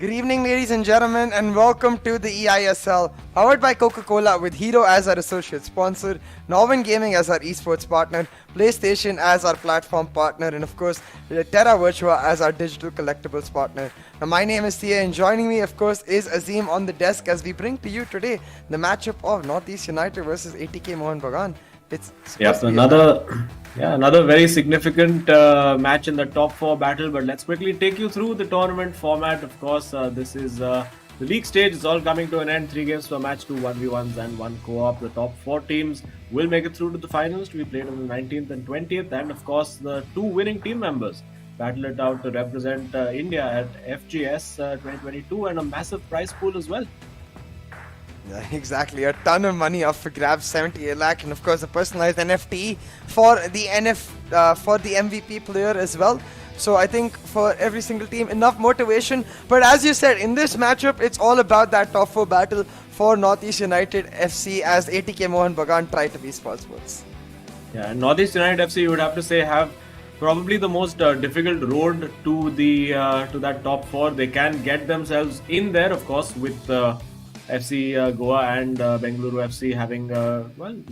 Good evening, ladies and gentlemen, and welcome to the eISL, powered by Coca-Cola with Hero as our associate sponsor, Northern Gaming as our esports partner, PlayStation as our platform partner, and of course, Terra Virtua as our digital collectibles partner. Now, my name is Thea, and joining me, of course, is Azim on the desk as we bring to you today the matchup of NorthEast United versus ATK Mohun Bagan. Another very significant match in the top four battle. But let's quickly take you through the tournament format. Of course, this is the league stage. It's all coming to an end. 3 games per match, 2 1v1s and 1 co-op. The top 4 teams will make it through to the finals to be played on the 19th and 20th. And of course, the 2 winning team members battle it out to represent India at FGS 2022 and a massive prize pool as well. Yeah, exactly, a ton of money up for grabs, 78 lakh, and of course a personalized NFT for the for the MVP player as well. So I think for every single team, enough motivation. But as you said, in this matchup, it's all about that top 4 battle for NorthEast United FC as ATK Mohun Bagan try to be sports. Yeah, and NorthEast United FC, you would have to say, have probably the most difficult road to the to that top 4. They can get themselves in there, of course, with FC Goa and Bengaluru FC having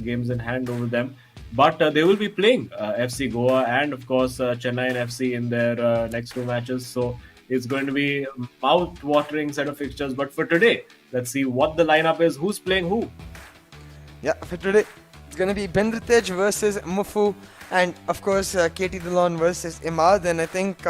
games in hand over them, but they will be playing FC Goa and of course Chennai and FC in their next 2 matches. So it's going to be mouth-watering set of fixtures. But for today, let's see what the lineup is. Who's playing who? Yeah, for today it's going to be Bindratej versus Mufu, and of course KT Dillon versus Imad. And I think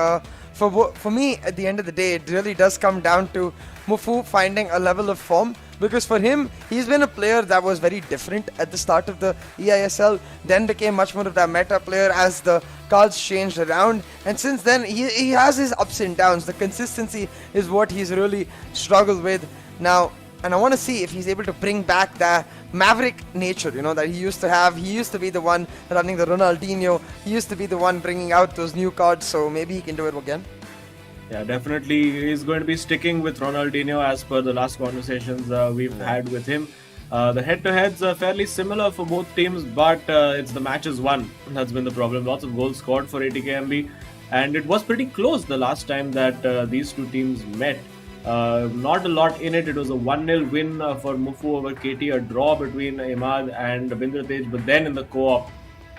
for me, at the end of the day, it really does come down to Mufu finding a level of form, because for him, he's been a player that was very different at the start of the eISL, then became much more of that meta player as the cards changed around, and since then he has his ups and downs. The consistency is what he's really struggled with now, and I want to see if he's able to bring back that maverick nature, that he used to have. He used to be the one running the Ronaldinho, he used to be the one bringing out those new cards, so maybe he can do it again. Yeah, definitely he's going to be sticking with Ronaldinho as per the last conversations we've had with him. The head-to-heads are fairly similar for both teams, but it's the matches won that's been the problem. Lots of goals scored for ATKMB, and it was pretty close the last time that these 2 teams met. Not a lot in it. It was a 1-0 win for Mufu over KT, a draw between Imad and Bindratej, but then in the co-op,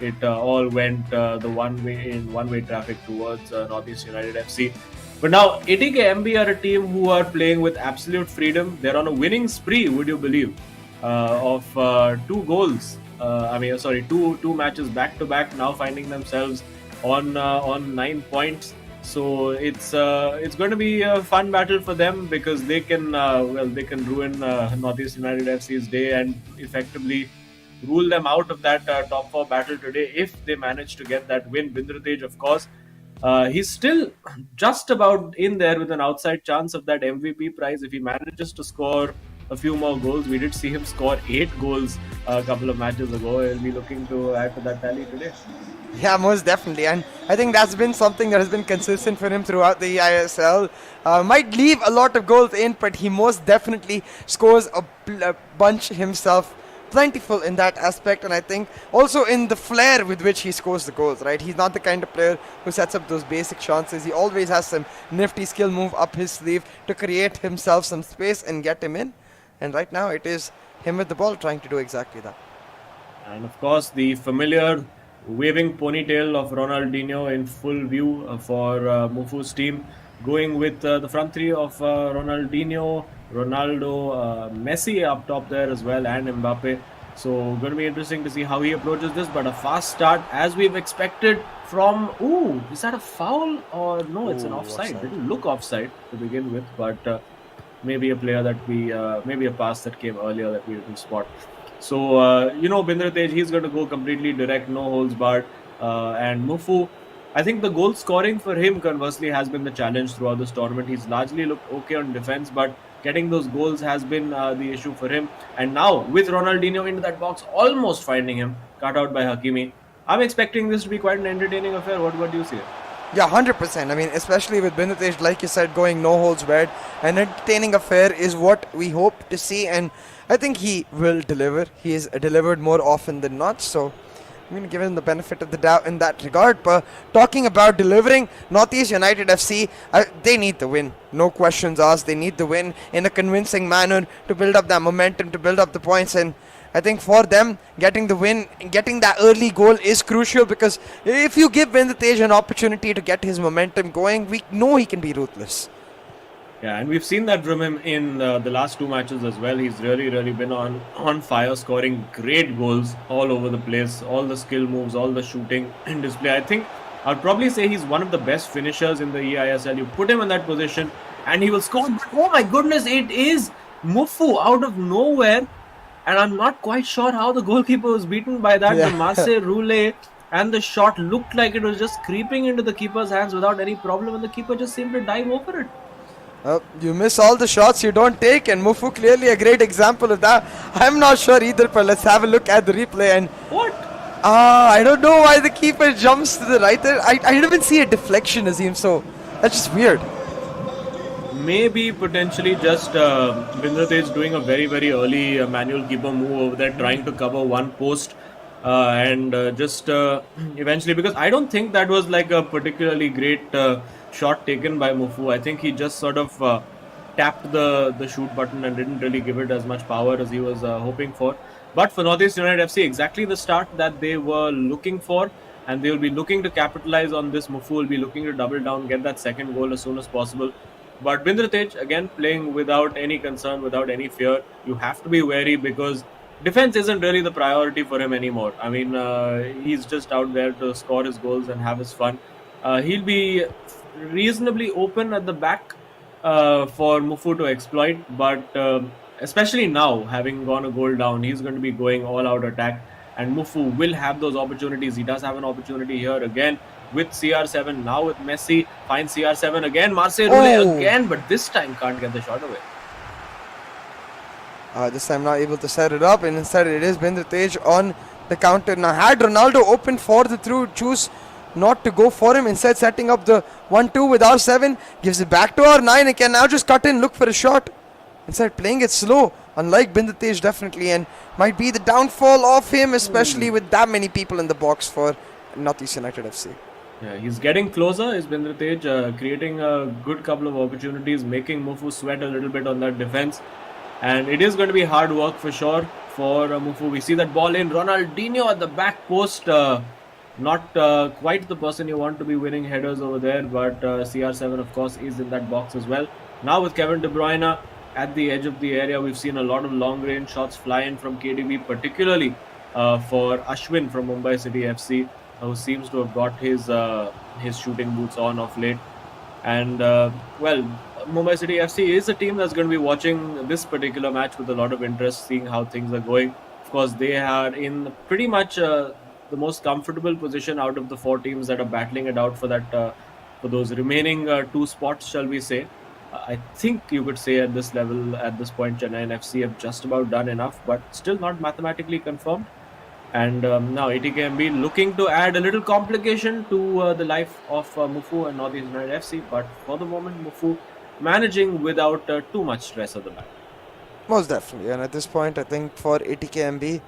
it all went the one-way traffic towards NorthEast United FC. But now ATKMB are a team who are playing with absolute freedom. They're on a winning spree, would you believe, of 2 goals. Two matches back to back. Now finding themselves on 9 points. So it's going to be a fun battle for them, because they can ruin NorthEast United FC's day and effectively rule them out of that top 4 battle today if they manage to get that win. Bindratej, of course, he's still just about in there with an outside chance of that MVP prize if he manages to score a few more goals. We did see him score 8 goals a couple of matches ago. He'll be looking to add to that tally today. Yeah, most definitely, and I think that's been something that has been consistent for him throughout the eISL. Might leave a lot of goals in, but he most definitely scores a bunch himself. Plentiful in that aspect, and I think also in the flair with which he scores the goals, right? He's not the kind of player who sets up those basic chances. He always has some nifty skill move up his sleeve to create himself some space and get him in. And right now it is him with the ball trying to do exactly that. And of course, the familiar waving ponytail of Ronaldinho in full view for Mufu's team, going with the front 3 of Ronaldinho, Ronaldo, Messi up top there as well, and Mbappe. So going to be interesting to see how he approaches this, but a fast start as we've expected from... Ooh, is that a foul or no? It's an offside. It didn't look offside to begin with, but maybe a player that maybe a pass that came earlier that we didn't spot. So, Bindratej, he's going to go completely direct, no holds barred, and Mufu, I think the goal scoring for him, conversely, has been the challenge throughout this tournament. He's largely looked okay on defense, but getting those goals has been the issue for him. And now, with Ronaldinho into that box, almost finding him, cut out by Hakimi, I'm expecting this to be quite an entertaining affair. What do you see? Yeah, 100%. I mean, especially with Bindratej, like you said, going no holds barred. An entertaining affair is what we hope to see, and I think he will deliver. He has delivered more often than not, so I'm going to give him the benefit of the doubt in that regard. But talking about delivering, Northeast United FC, they need the win. No questions asked. They need the win in a convincing manner to build up that momentum, to build up the points. And I think for them, getting the win, getting that early goal is crucial, because if you give Vindhatej an opportunity to get his momentum going, we know he can be ruthless. Yeah, and we've seen that from him in the last two matches as well. He's really been on fire, scoring great goals all over the place, all the skill moves, all the shooting in display. I think I'd probably say he's one of the best finishers in the eISL. You put him in that position and he will score. But oh my goodness, it is Mufu out of nowhere. And I'm not quite sure how the goalkeeper was beaten by that. Yeah. The Marseille roulette and the shot looked like it was just creeping into the keeper's hands without any problem, and the keeper just seemed to dive over it. You miss all the shots you don't take, and Mufu clearly a great example of that. I'm not sure either, but let's have a look at the replay. And What? I don't know why the keeper jumps to the right there. I didn't even see a deflection, Azim, so that's just weird. Maybe potentially just Vindhatej doing a very early manual keeper move over there, trying to cover one post and just eventually, because I don't think that was like a particularly great shot taken by Mufu. I think he just sort of tapped the shoot button and didn't really give it as much power as he was hoping for. But for Northeast United FC, exactly the start that they were looking for, and they will be looking to capitalize on this. Mufu will be looking to double down, get that second goal as soon as possible. But Vindhatej, again, playing without any concern, without any fear. You have to be wary because defense isn't really the priority for him anymore. I mean, he's just out there to score his goals and have his fun. He'll be reasonably open at the back for Mufu to exploit, but especially now, having gone a goal down, he's going to be going all-out attack, and Mufu will have those opportunities. He does have an opportunity here again with CR7, now with Messi, finds CR7 again, Marseille roulette again, but this time can't get the shot away. This time not able to set it up, and instead it is Vindhatej on the counter. Now had Ronaldo open for the through, choose not to go for him, instead setting up the 1-2 with R7, gives it back to R9 and can now just cut in, look for a shot. Instead playing it slow, unlike Vindhatej definitely, and might be the downfall of him, especially with that many people in the box for Northeast United FC. Yeah, he's getting closer, is Vindhatej, creating a good couple of opportunities, making Mufu sweat a little bit on that defense. And it is going to be hard work for sure for Mufu. We see that ball in, Ronaldinho at the back post. Not quite the person you want to be winning headers over there, but CR7 of course is in that box as well. Now with Kevin De Bruyne at the edge of the area, we've seen a lot of long range shots fly in from KDB, particularly for Ashwin from Mumbai City FC, who seems to have got his shooting boots on of late. And well, Mumbai City FC is a team that's going to be watching this particular match with a lot of interest, seeing how things are going. Of course, they are in pretty much the most comfortable position out of the four teams that are battling it out for that for those remaining two spots, shall we say. I think you could say at this level, at this point, Chennai and FC have just about done enough, but still not mathematically confirmed. And now ATKMB looking to add a little complication to the life of Mufu and Northeast United FC, but for the moment, Mufu managing without too much stress at the back. Most definitely, and at this point, I think for ATKMB,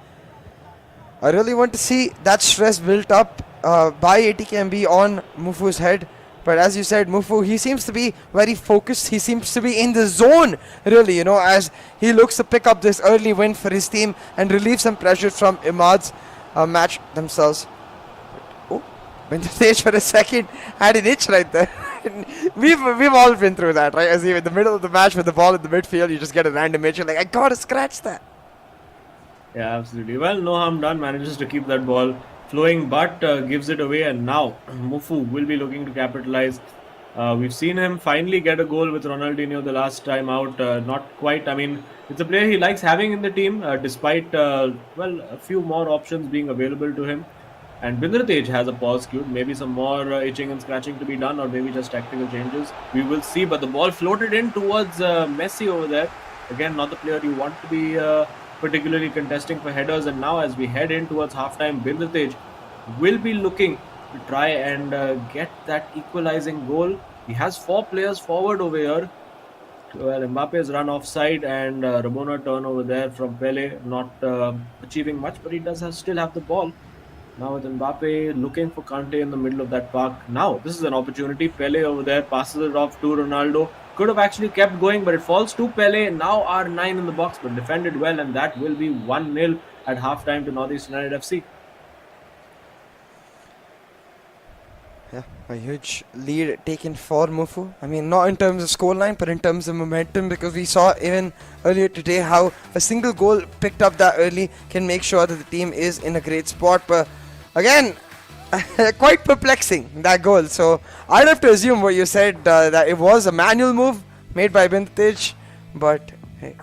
I really want to see that stress built up by ATKMB on Mufu's head. But as you said, Mufu, he seems to be very focused. He seems to be in the zone, really, as he looks to pick up this early win for his team and relieve some pressure from Imad's match themselves. Oh, Vindhatej for a second had an itch right there. We've all been through that, right? As in the middle of the match with the ball in the midfield, you just get a random itch. You're like, I gotta scratch that. Yeah, absolutely. Well, no harm done. Manages to keep that ball flowing, but gives it away. And now Mufu will be looking to capitalize. We've seen him finally get a goal with Ronaldinho the last time out. Not quite. I mean, it's a player he likes having in the team, despite well, a few more options being available to him. And Vindhatej has a pause queued. Maybe some more itching and scratching to be done, or maybe just tactical changes. We will see. But the ball floated in towards Messi over there. Again, not the player you want to be particularly contesting for headers. And now as we head in towards halftime, Vindhatej will be looking to try and get that equalizing goal. He has four players forward over here. Well, Mbappe's run offside and Ramona turn over there from Pele, not achieving much, but he does still have the ball. Now with Mbappe looking for Kante in the middle of that park. Now this is an opportunity. Pele over there passes it off to Ronaldo. Could have actually kept going, but it falls to Pele. Now R9 in the box, but defended well, and that will be 1-0 at halftime to NorthEast United FC. Yeah, a huge lead taken for Mufu. I mean, not in terms of scoreline, but in terms of momentum, because we saw even earlier today how a single goal picked up that early can make sure that the team is in a great spot. But again, quite perplexing, that goal. So I'd have to assume what you said, that it was a manual move made by Bintej. But hey,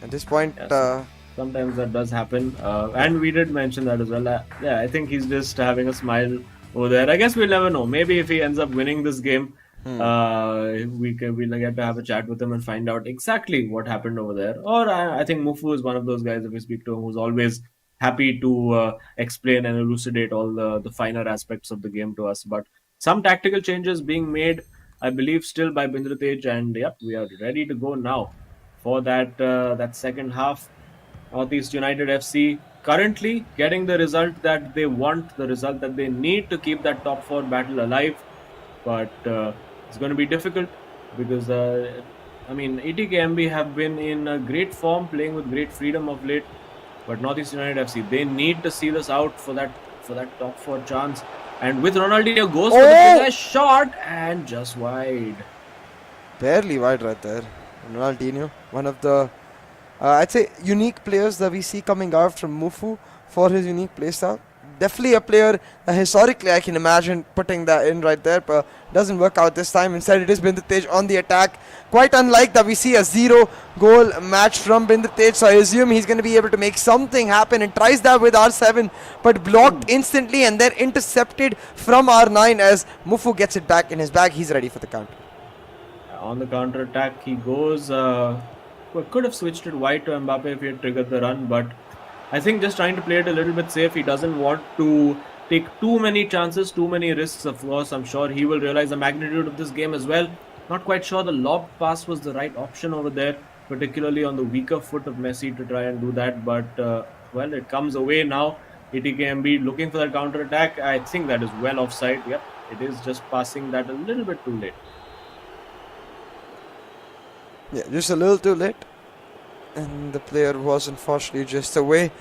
at this point, Yes. Sometimes that does happen, and we did mention that as well. Yeah, I think he's just having a smile over there. I guess we'll never know. Maybe if he ends up winning this game, we'll get to have a chat with him and find out exactly what happened over there. Or I think Mufu is one of those guys, if we speak to him, who's always happy to explain and elucidate all the finer aspects of the game to us. But some tactical changes being made, I believe, still by Bindratej, and yep, we are ready to go now for that second half. Northeast United FC currently getting the result that they want, the result that they need to keep that top four battle alive. But it's going to be difficult because, ATKMB have been in a great form, playing with great freedom of late. But Northeast United FC, they need to see this out for that top four chance. And with Ronaldinho goes for the bigger shot and just wide. Barely wide right there. Ronaldinho, one of the I'd say unique players that we see coming out from Mufu for his unique playstyle. Definitely a player that historically I can imagine putting that in right there, but doesn't work out this time. Instead, it is Bindratej on the attack. Quite unlike that we see a 0-goal match from Bindratej, so I assume he's going to be able to make something happen and tries that with R7, but blocked instantly and then intercepted from R9 as Mufu gets it back in his bag. He's ready for the counter. On the counter attack, he goes. Could have switched it wide to Mbappe if he had triggered the run, but I think just trying to play it a little bit safe. He doesn't want to take too many chances, too many risks. Of course, I'm sure he will realize the magnitude of this game as well. Not quite sure the lob pass was the right option over there, particularly on the weaker foot of Messi to try and do that. But it comes away now. ATKMB looking for that counter attack. I think that is well offside. Yep, it is just passing that a little bit too late. Yeah, just a little too late. And the player was unfortunately just away.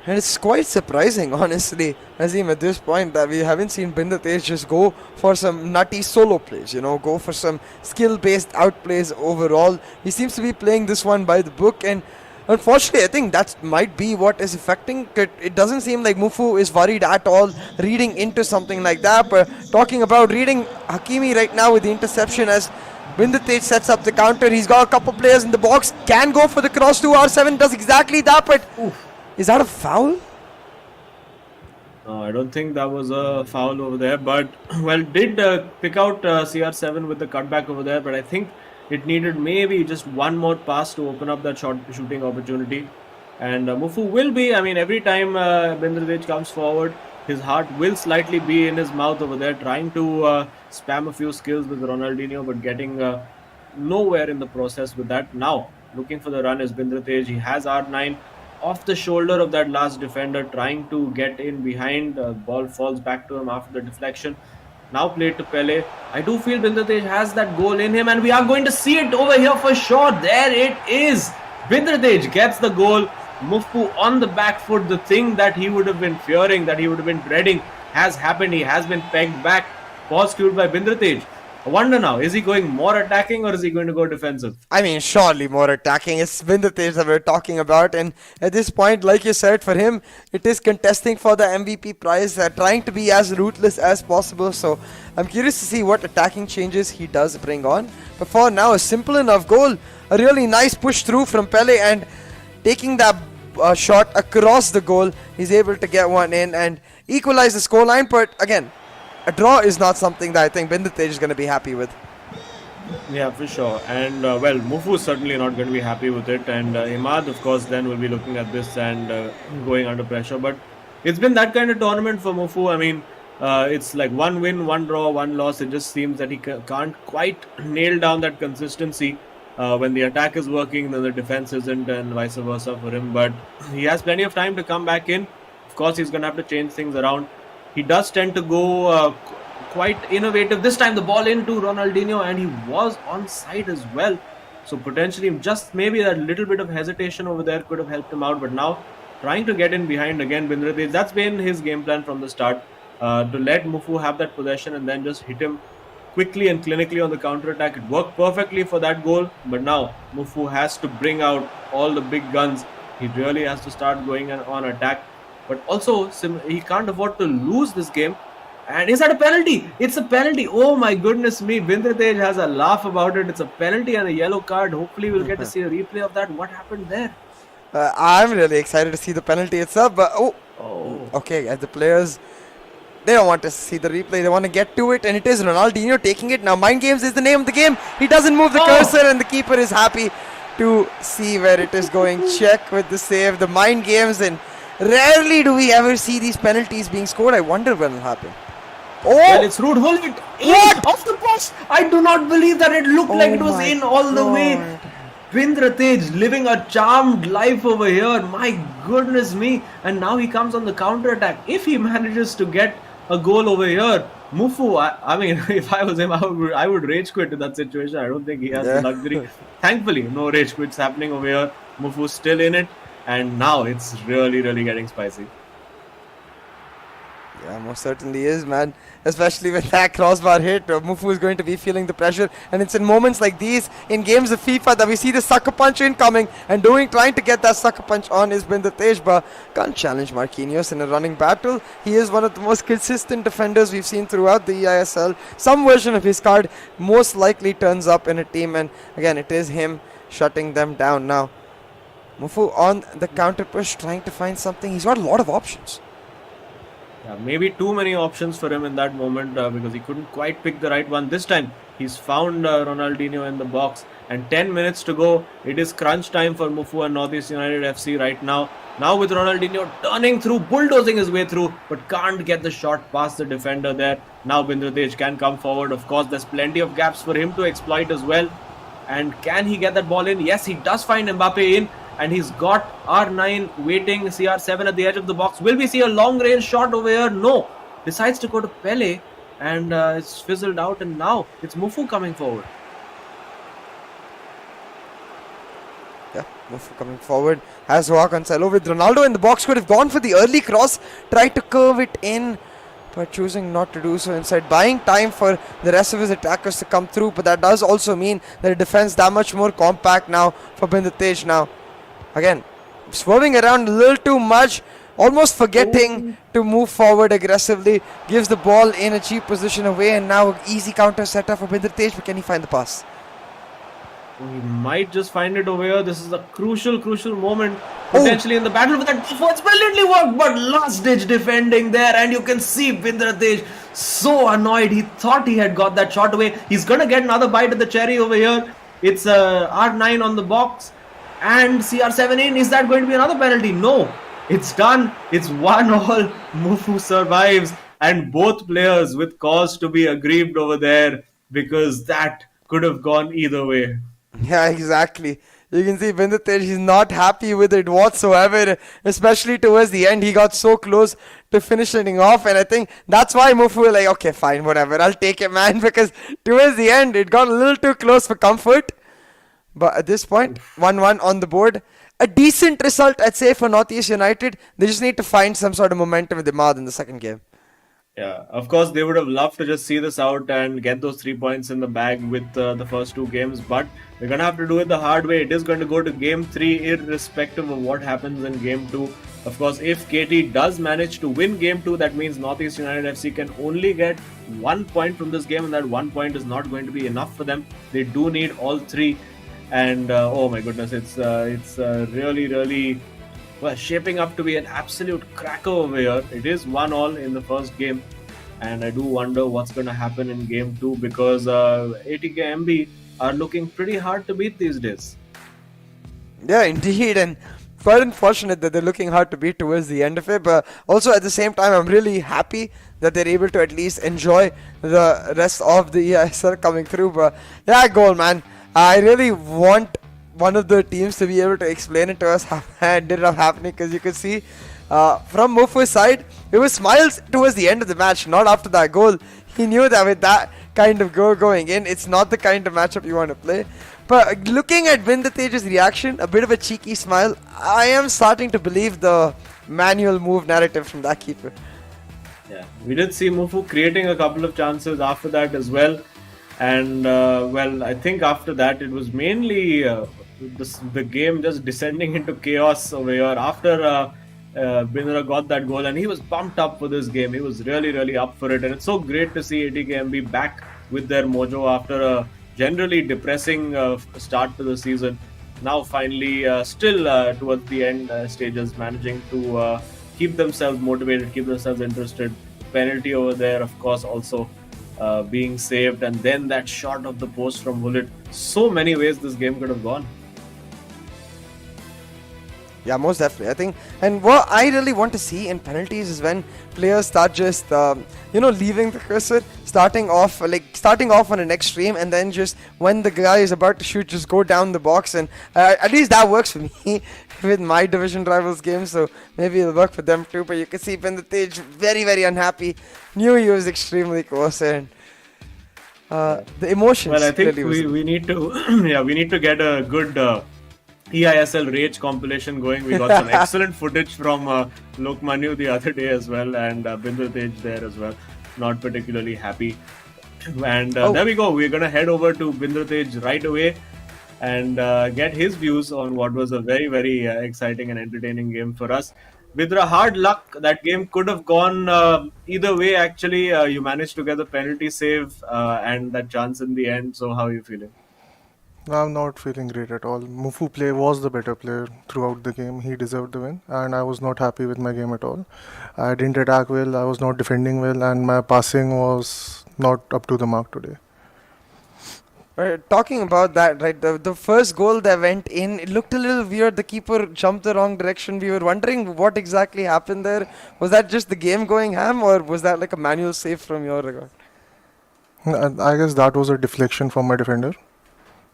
And it's quite surprising, honestly, Azim, at this point, that we haven't seen Bindratej just go for some nutty solo plays, go for some skill-based outplays overall. He seems to be playing this one by the book, and unfortunately, I think that might be what is affecting it. It doesn't seem like Mufu is worried at all, reading into something like that. But talking about reading Hakimi right now with the interception as Bindratej sets up the counter. He's got a couple players in the box. Can go for the cross to R7. Does exactly that, but is that a foul? No, I don't think that was a foul over there. But, did pick out CR7 with the cutback over there. But I think it needed maybe just one more pass to open up that shooting opportunity. And Mufu will be, every time Bindratej comes forward, his heart will slightly be in his mouth over there, trying to spam a few skills with Ronaldinho, but getting nowhere in the process with that. Now, looking for the run is Bindratej. He has R9 off the shoulder of that last defender, trying to get in behind. Ball falls back to him after the deflection. Now played to Pele. I do feel Bindratej has that goal in him, and we are going to see it over here for sure. There it is. Bindratej gets the goal. Mufu on the back foot. The thing that he would have been fearing, that he would have been dreading, has happened. He has been pegged back. Ball skewed by Bindratej. I wonder now, is he going more attacking or is he going to go defensive? Surely more attacking. It's Bindratej that we're talking about, and at this point, like you said, for him, it is contesting for the MVP prize, trying to be as ruthless as possible. So I'm curious to see what attacking changes he does bring on. But for now, a simple enough goal, a really nice push through from Pele, and taking that shot across the goal, he's able to get one in and equalize the scoreline. But again, a draw is not something that I think Bindratej is going to be happy with. Yeah, for sure. And Mufu is certainly not going to be happy with it. And Imad, of course, then will be looking at this and going under pressure. But it's been that kind of tournament for Mufu. It's like one win, one draw, one loss. It just seems that he can't quite nail down that consistency. When the attack is working, then the defense isn't, and vice versa for him. But he has plenty of time to come back in. Of course, he's going to have to change things around. He does tend to go quite innovative. This time the ball into Ronaldinho, and he was onside as well. So potentially just maybe that little bit of hesitation over there could have helped him out. But now trying to get in behind again, Bindratej, that's been his game plan from the start. To let Mufu have that possession and then just hit him quickly and clinically on the counter-attack. It worked perfectly for that goal. But now Mufu has to bring out all the big guns. He really has to start going on attack. But also, he can't afford to lose this game. And is that a penalty? It's a penalty. Oh my goodness me. Bindratej has a laugh about it. It's a penalty and a yellow card. Hopefully we'll get to see a replay of that. What happened there? I'm really excited to see the penalty itself. But okay, as the players, they don't want to see the replay. They want to get to it. And it is Ronaldinho taking it. Now, Mind Games is the name of the game. He doesn't move the cursor and the keeper is happy to see where it is going. Check with the save. The Mind Games, and rarely do we ever see these penalties being scored. I wonder when it'll happen. Well, it's rude. Hold it. What? Off the post. I do not believe that it looked like it was in all the way. Bindratej living a charmed life over here. My goodness me. And now he comes on the counter attack. If he manages to get a goal over here, Mufu, I mean, if I was him, I would rage quit in that situation. I don't think he has the luxury. Thankfully, no rage quits happening over here. Mufu's still in it. And now it's really, really getting spicy. Yeah, most certainly is, man. Especially when that crossbar hit, Mufu is going to be feeling the pressure. And it's in moments like these, in games of FIFA, that we see the sucker punch incoming. And trying to get that sucker punch on is Bindratej, but can't challenge Marquinhos in a running battle. He is one of the most consistent defenders we've seen throughout the eISL. Some version of his card most likely turns up in a team. And again, it is him shutting them down now. Mufu on the counter push, trying to find something. He's got a lot of options. Yeah, maybe too many options for him in that moment because he couldn't quite pick the right one. This time, he's found Ronaldinho in the box. And 10 minutes to go. It is crunch time for Mufu and NorthEast United FC right now. Now with Ronaldinho turning through, bulldozing his way through, but can't get the shot past the defender there. Now Bindratej can come forward. Of course, there's plenty of gaps for him to exploit as well. And can he get that ball in? Yes, he does find Mbappe in. And he's got R9 waiting, CR7 at the edge of the box. Will we see a long-range shot over here? No. Decides to go to Pele. And it's fizzled out. And now it's Mufu coming forward. Yeah, Mufu coming forward. Has Joao Cancelo with Ronaldo in the box. Could have gone for the early cross. Tried to curve it in, but choosing not to do so instead. Buying time for the rest of his attackers to come through. But that does also mean that the defense that much more compact now for Bindratej now. Again, swerving around a little too much, almost forgetting to move forward aggressively. Gives the ball in a cheap position away, and now an easy counter setup for Bindratej. But can he find the pass? We might just find it over here. This is a crucial moment potentially in the battle with that. It's brilliantly worked, but last-ditch defending there, and you can see Bindratej so annoyed. He thought he had got that shot away. He's gonna get another bite of the cherry over here. It's R9 on the box. And CR7 in. Is that going to be another penalty? No. It's done. It's 1-1. Mufu survives. And both players with cause to be aggrieved over there because that could have gone either way. Yeah, exactly. You can see Bindratej, he's not happy with it whatsoever. Especially towards the end. He got so close to finishing off. And I think that's why Mufu was like, okay, fine, whatever. I'll take it, man. Because towards the end, it got a little too close for comfort. But at this point, 1-1 on the board. A decent result, I'd say, for NorthEast United. They just need to find some sort of momentum with Imad in the second game. Yeah, of course, they would have loved to just see this out and get those 3 points in the bag with the first 2 games. But we're going to have to do it the hard way. It is going to go to game 3 irrespective of what happens in game 2. Of course, if KT does manage to win game 2, that means NorthEast United FC can only get 1 point from this game. And that 1 point is not going to be enough for them. They do need all 3. And oh my goodness, it's really shaping up to be an absolute cracker over here. It is 1-1 in the first game, and I do wonder what's going to happen in game 2 because ATKMB are looking pretty hard to beat these days. Yeah, indeed, and quite unfortunate that they're looking hard to beat towards the end of it. But also at the same time, I'm really happy that they're able to at least enjoy the rest of the eISL coming through. But yeah, goal, man. I really want one of the teams to be able to explain it to us how it ended up happening, because you could see From Mofu's side, it was smiles towards the end of the match, not after that goal. He knew that with that kind of goal going in, it's not the kind of matchup you want to play. But looking at Vindatej's reaction, a bit of a cheeky smile, I am starting to believe the manual move narrative from that keeper. Yeah, we did see Mufu creating a couple of chances after that as well. And well, I think after that it was mainly the game just descending into chaos over here. After Bindra got that goal, and he was pumped up for this game. He was really, really up for it. And it's so great to see ATKMB back with their mojo after a generally depressing start to the season. Now finally, still towards the end stages, managing to keep themselves motivated, keep themselves interested. Penalty over there, of course, also being saved, and then that shot of the post from Hullet. So many ways this game could have gone. Yeah, most definitely. I think, and what I really want to see in penalties is when players start just, leaving the cursor, starting off on an extreme, and then just when the guy is about to shoot, just go down the box, and at least that works for me with my division rivals game. So maybe it'll work for them too. But you can see Bindratej very, very unhappy. Knew he was extremely close, and the emotions. Well, I think really we need to we need to get a good eISL rage compilation going. We got some excellent footage from Lokmanu the other day as well, and Bindratej there as well. Not particularly happy. And there we go. We're gonna head over to Bindratej right away and get his views on what was a very, very exciting and entertaining game for us. Vidra, hard luck. That game could have gone either way. Actually, you managed to get the penalty save and that chance in the end. So, how are you feeling? I'm not feeling great at all. Mufu play was the better player throughout the game. He deserved the win, and I was not happy with my game at all. I didn't attack well, I was not defending well, and my passing was not up to the mark today. Talking about that, right? The first goal that went in, it looked a little weird. The keeper jumped the wrong direction. We were wondering what exactly happened there. Was that just the game going ham, or was that like a manual save from your regard? I guess that was a deflection from my defender.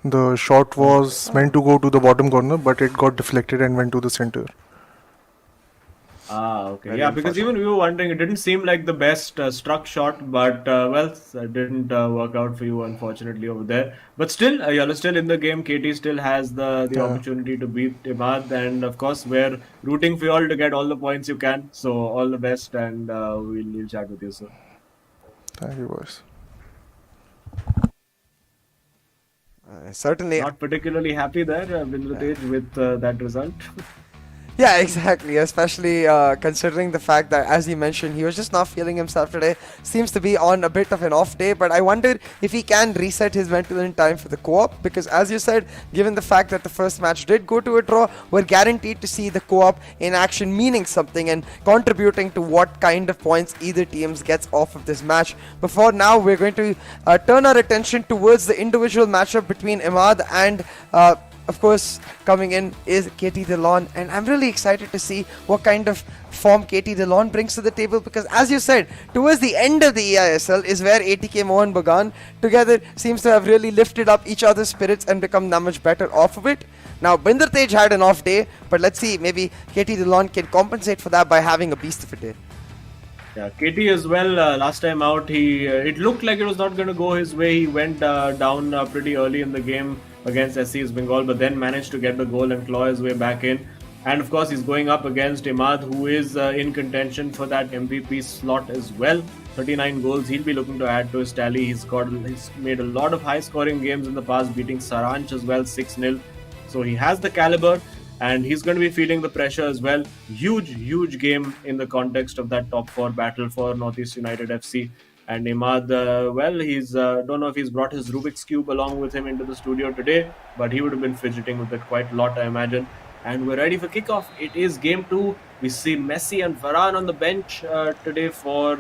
The shot was meant to go to the bottom corner, but it got deflected and went to the center. Ah, okay. Very Yeah, because even we were wondering, it didn't seem like the best struck shot, but it didn't work out for you, unfortunately, over there. But still, you're still in the game. KT still has the opportunity to beat Imad, and of course, we're rooting for you all to get all the points you can. So, all the best, and we'll chat with you soon. Thank you, boys. Certainly. Not particularly happy there, Bindratej, with that result. Yeah, exactly. Especially considering the fact that, as you mentioned, he was just not feeling himself today. Seems to be on a bit of an off day, but I wonder if he can reset his mental in time for the co-op. Because, as you said, given the fact that the first match did go to a draw, we're guaranteed to see the co-op in action, meaning something and contributing to what kind of points either teams gets off of this match. Before now, we're going to turn our attention towards the individual matchup between Imad and of course, coming in is KT Delon, and I'm really excited to see what kind of form KT Delon brings to the table, because as you said, towards the end of the eISL is where ATK, Mohun, Bagan together seems to have really lifted up each other's spirits and become that much better off of it. Now, Bindratej had an off day, but let's see, maybe KT Delon can compensate for that by having a beast of a day. Yeah, KT as well. Last time out, it looked like it was not going to go his way. He went down pretty early in the game against SC's Bengal, but then managed to get the goal and claw his way back in. And of course, he's going up against Imad, who is in contention for that MVP slot as well. 39 goals. He'll be looking to add to his tally. He's made a lot of high-scoring games in the past, beating Saranch as well, 6-0. So he has the caliber, and he's going to be feeling the pressure as well. Huge game in the context of that top 4 battle for NorthEast United FC. And Imad, he's don't know if he's brought his Rubik's Cube along with him into the studio today, but he would have been fidgeting with it quite a lot, I imagine. And we're ready for kickoff. It is game 2. We see Messi and Varane on the bench today for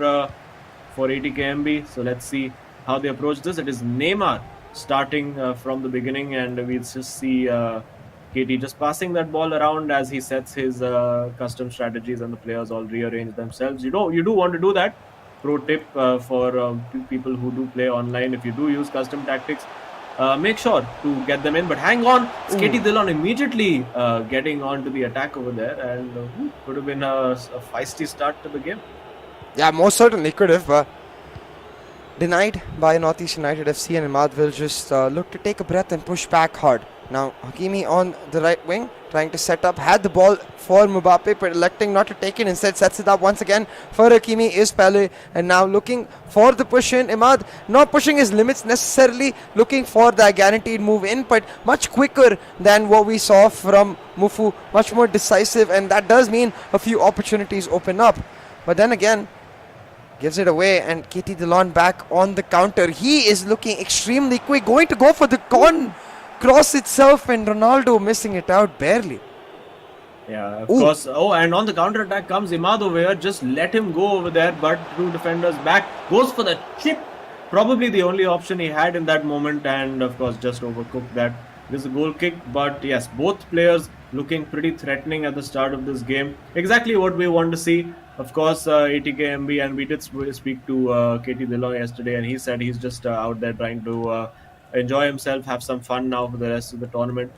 ATKMB. So let's see how they approach this. It is Neymar starting from the beginning, and we just see KT just passing that ball around as he sets his custom strategies, and the players all rearrange themselves. You do want to do that. Pro tip for people who do play online: if you do use custom tactics, make sure to get them in. But hang on, Katie Dillon immediately getting on to the attack over there, and could have been a feisty start to the game. Yeah, most certainly could have, but denied by Northeast United FC, and Imad will just look to take a breath and push back hard. Now Hakimi on the right wing, trying to set up, had the ball for Mbappe, but electing not to take it, instead sets it up once again for Hakimi is Pele, and now looking for the push in. Imad not pushing his limits necessarily, looking for that guaranteed move in, but much quicker than what we saw from Mufu, much more decisive, and that does mean a few opportunities open up. But then again, gives it away, and KT Dillon back on the counter. He is looking extremely quick, going to go for the cross itself, and Ronaldo missing it out barely. Yeah, of course. Oh, and on the counter attack comes Imad over here. Just let him go over there, but two defenders back. Goes for the chip. Probably the only option he had in that moment, and of course just overcooked that. This is a goal kick, but yes, both players looking pretty threatening at the start of this game. Exactly what we want to see. Of course, ATKMB, and we did speak to KT Dillon yesterday, and he said he's just out there trying to enjoy himself, have some fun now for the rest of the tournament.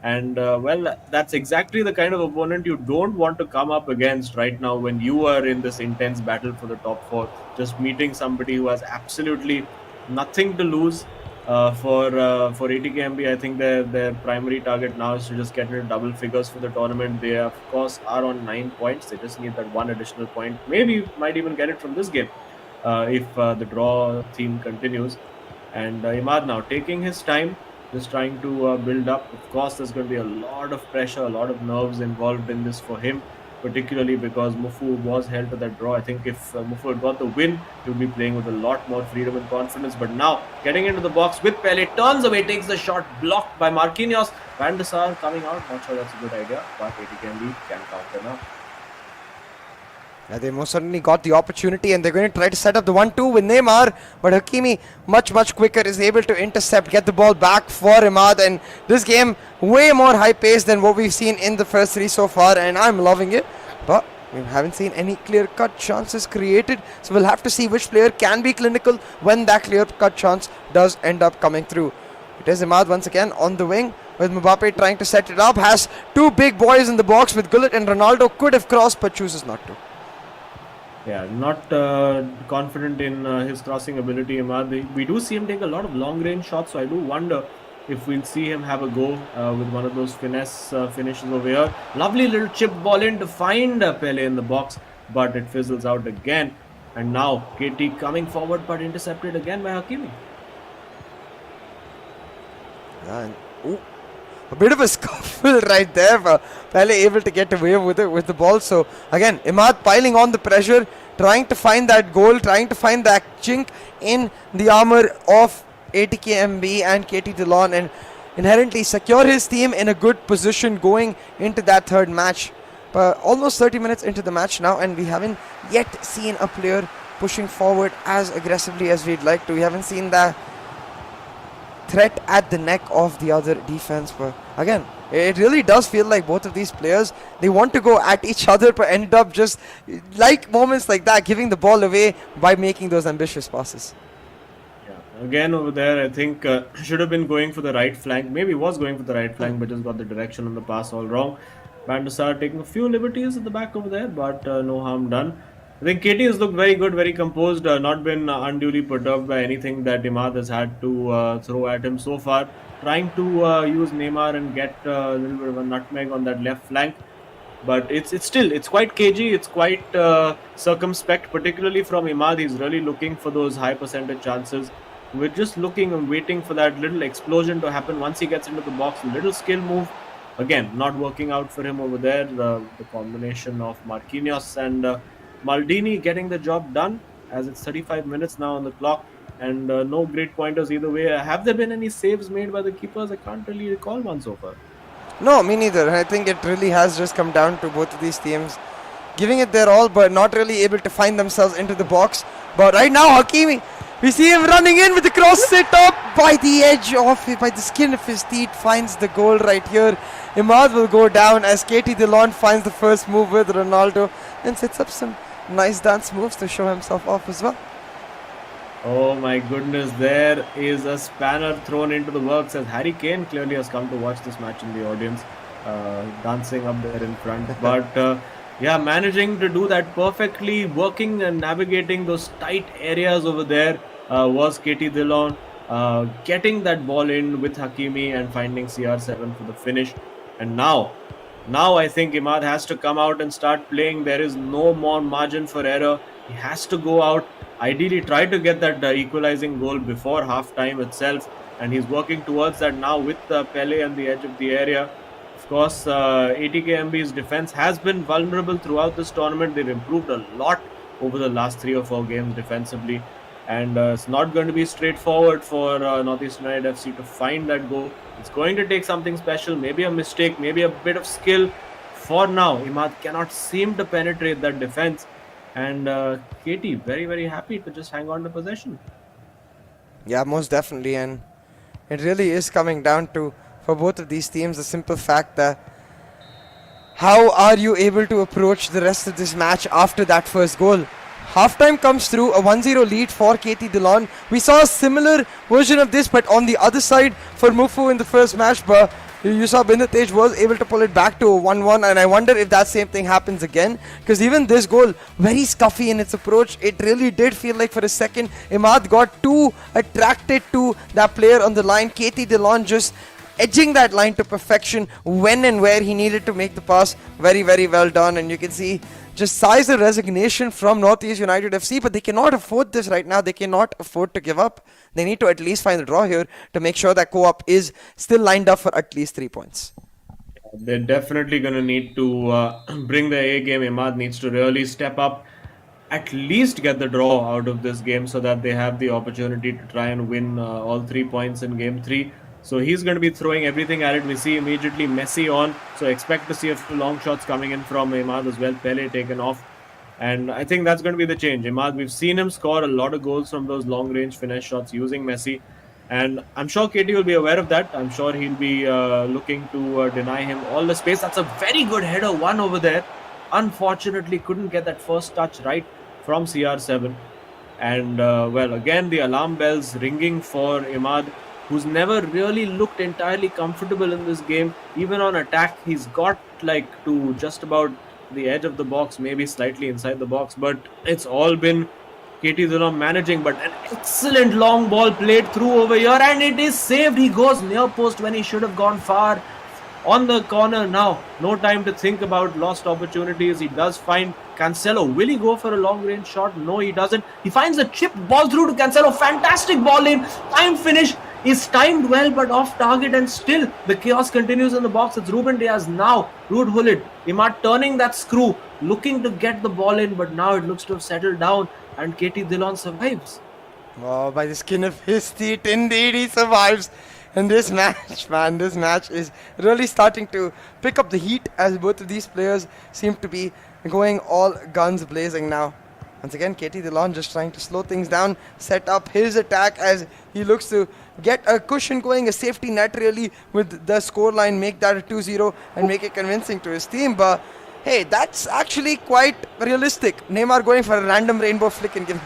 And well, that's exactly the kind of opponent you don't want to come up against right now when you are in this intense battle for the top four. Just meeting somebody who has absolutely nothing to lose. For ATKMB, I think their primary target now is to just get into double figures for the tournament. They of course are on 9 points. They just need that one additional point. Maybe might even get it from this game if the draw theme continues. And Imad now taking his time, just trying to build up. Of course, there's going to be a lot of pressure, a lot of nerves involved in this for him, particularly because Mufu was held to that draw. I think if Mufu had got the win, he would be playing with a lot more freedom and confidence. But now, getting into the box with Pele, turns away, takes the shot, blocked by Marquinhos. Van der Sar coming out, not sure that's a good idea, but ATKMB can counter now. Yeah, they most certainly got the opportunity, and they're going to try to set up the 1-2 with Neymar, but Hakimi much quicker is able to intercept, get the ball back for Imad, and this game way more high paced than what we've seen in the first three so far, and I'm loving it. But we haven't seen any clear-cut chances created, so we'll have to see which player can be clinical when that clear-cut chance does end up coming through. It is Imad once again on the wing, with Mbappe trying to set it up, has two big boys in the box with Gullit, and Ronaldo could have crossed but chooses not to. Yeah, not confident in his crossing ability, Imad. We do see him take a lot of long-range shots, so I do wonder if we'll see him have a go with one of those finesse finishes over here. Lovely little chip ball in to find Pele in the box, but it fizzles out again. And now KT coming forward, but intercepted again by Hakimi. Yeah, and, a bit of a scuffle right there, but Pele able to get away with it with the ball. So again, Imad piling on the pressure, trying to find that goal, trying to find that chink in the armor of ATKMB and KT Dillon, and inherently secure his team in a good position going into that third match. But almost 30 minutes into the match now, and we haven't yet seen a player pushing forward as aggressively as we'd like to. We haven't seen that threat at the neck of the other defense. But again, it really does feel like both of these players, they want to go at each other but end up just like moments like that, giving the ball away by making those ambitious passes. Yeah, again over there, I think should have been going for the right flank. Maybe was going for the right flank, but just got the direction on the pass all wrong. Van der Sar taking a few liberties at the back over there, but no harm done. I think KT has looked very good, very composed, not been unduly perturbed by anything that Imad has had to throw at him so far. Trying to use Neymar and get a little bit of a nutmeg on that left flank. But it's quite cagey, it's quite circumspect, particularly from Imad. He's really looking for those high percentage chances. We're just looking and waiting for that little explosion to happen once he gets into the box. A little skill move. Again, not working out for him over there. The combination of Marquinhos and Maldini getting the job done, as it's 35 minutes now on the clock, and no great pointers either way. Have there been any saves made by the keepers? I can't really recall one so far. No, me neither. I think it really has just come down to both of these teams giving it their all, but not really able to find themselves into the box. But right now, Hakimi, we see him running in with the cross set up by the edge of it, by the skin of his teeth, finds the goal right here. Imad will go down as KT Dillon finds the first move with Ronaldo and sets up some nice dance moves to show himself off as well. Oh my goodness, there is a spanner thrown into the works as Harry Kane clearly has come to watch this match in the audience, dancing up there in front. But yeah, managing to do that perfectly, working and navigating those tight areas over there was Katie Dillon, getting that ball in with Hakimi and finding CR7 for the finish. And now I think Imad has to come out and start playing. There is no more margin for error. He has to go out, ideally try to get that equalizing goal before half time itself, and he's working towards that now with Pele on the edge of the area. Of course, ATKMB's defense has been vulnerable throughout this tournament. They've improved a lot over the last 3 or 4 games defensively, and it's not going to be straightforward for Northeast United FC to find that goal. It's going to take something special, maybe a mistake, maybe a bit of skill. For now, Imad cannot seem to penetrate that defense, and Katie very, very happy to just hang on to possession. Yeah, most definitely. And it really is coming down to, for both of these teams, the simple fact that how are you able to approach the rest of this match after that first goal? Halftime comes through, a 1-0 lead for Katie Dillon. We saw a similar version of this, but on the other side for Mufu in the first match, but you saw Bindratej was able to pull it back to a 1-1, and I wonder if that same thing happens again, because even this goal, very scuffy in its approach. It really did feel like for a second Imad got too attracted to that player on the line. Katie Dillon just edging that line to perfection when and where he needed to make the pass. Very, very well done. And you can see just size of resignation from Northeast United FC, but they cannot afford this right now. They cannot afford to give up. They need to at least find a draw here to make sure that co-op is still lined up for at least 3 points. They're definitely going to need to bring the A game. Imad needs to really step up, at least get the draw out of this game so that they have the opportunity to try and win all 3 points in game 3. So he's going to be throwing everything at it. We see immediately Messi on, so expect to see a few long shots coming in from Imad as well. Pele taken off, and I think that's going to be the change. Imad, we've seen him score a lot of goals from those long range finesse shots using Messi, and I'm sure Katie will be aware of that. I'm sure he'll be looking to deny him all the space. That's a very good header one over there. Unfortunately couldn't get that first touch right from CR7, and well, again the alarm bells ringing for Imad, who's never really looked entirely comfortable in this game. Even on attack, he's got like to just about the edge of the box, maybe slightly inside the box, but it's all been Katie Dillon managing. But an excellent long ball played through over here, and it is saved. He goes near post when he should have gone far. On the corner now, no time to think about lost opportunities. He does find Cancelo. Will he go for a long range shot? No, he doesn't. He finds a chip ball through to Cancelo. Fantastic ball in. Time finish is timed well but off target, and still the chaos continues in the box. It's Ruben Diaz now. Ruud Gullit. Imad turning that screw, looking to get the ball in, but now it looks to have settled down, and Katie Dillon survives. Oh, by the skin of his teeth, indeed he survives. And this match, man, this match is really starting to pick up the heat as both of these players seem to be going all guns blazing now. Once again, Katie Dillon just trying to slow things down, set up his attack as he looks to get a cushion going, a safety net really with the scoreline, make that a 2-0 and make it convincing to his team. But hey, that's actually quite realistic. Neymar going for a random rainbow flick and giving.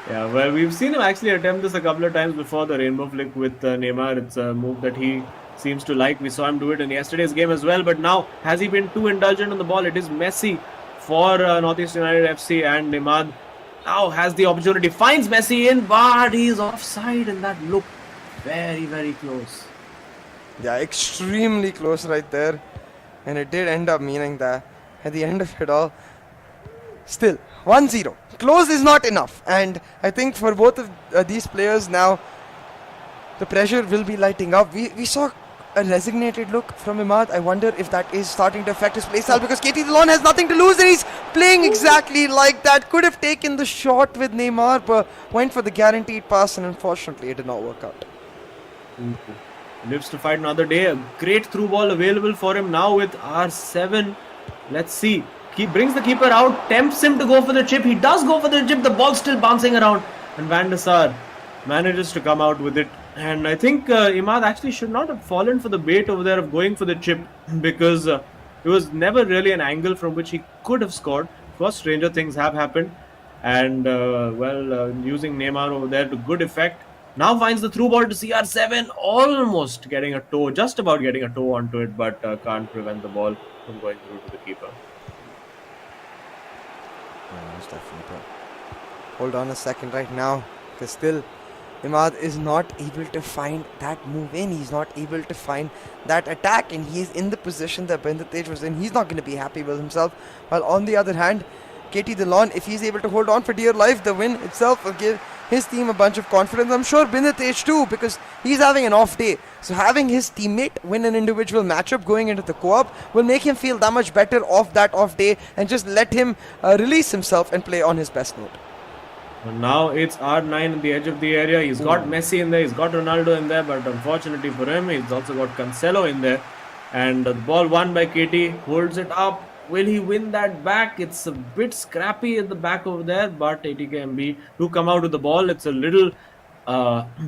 Yeah, well, we've seen him actually attempt this a couple of times before, the rainbow flick with Neymar. It's a move that he seems to like. We saw him do it in yesterday's game as well, but now has he been too indulgent on the ball? It is Messi for Northeast United FC, and Imad now has the opportunity, finds Messi in, but he's offside, and that looked very, very close. Yeah, extremely close right there. And it did end up meaning that at the end of it all, still 1-0. Close is not enough. And I think for both of these players now, the pressure will be lighting up. We saw a resignated look from Imad. I wonder if that is starting to affect his playstyle, because Katie Dillon has nothing to lose and he's playing exactly like that. Could have taken the shot with Neymar, but went for the guaranteed pass, and unfortunately it did not work out. Lives to fight another day. A great through ball available for him now with R7. Let's see. He brings the keeper out, tempts him to go for the chip. He does go for the chip. The ball's still bouncing around, and Van der Sar manages to come out with it. And I think Imad actually should not have fallen for the bait over there of going for the chip, because it was never really an angle from which he could have scored. Of course, stranger things have happened. and using Neymar over there to good effect. Now finds the through ball to CR7, almost getting a toe, just about getting a toe onto it, but can't prevent the ball from going through to the keeper. Most definitely. Hold on a second right now, because still Imad is not able to find that move in. He's not able to find that attack, and he's in the position that Bendratej was in. He's not going to be happy with himself. While on the other hand, KT Dillon, if he's able to hold on for dear life, the win itself will give his team a bunch of confidence. I'm sure Bendratej too, because he's having an off day. So having his teammate win an individual matchup going into the co-op will make him feel that much better off that off day and just let him release himself and play on his best note. And now it's R9 at the edge of the area. He's got Messi in there, he's got Ronaldo in there, but unfortunately for him, he's also got Cancelo in there. And the ball won by KT, holds it up. Will he win that back? It's a bit scrappy at the back over there, but ATKMB do come out with the ball. It's a little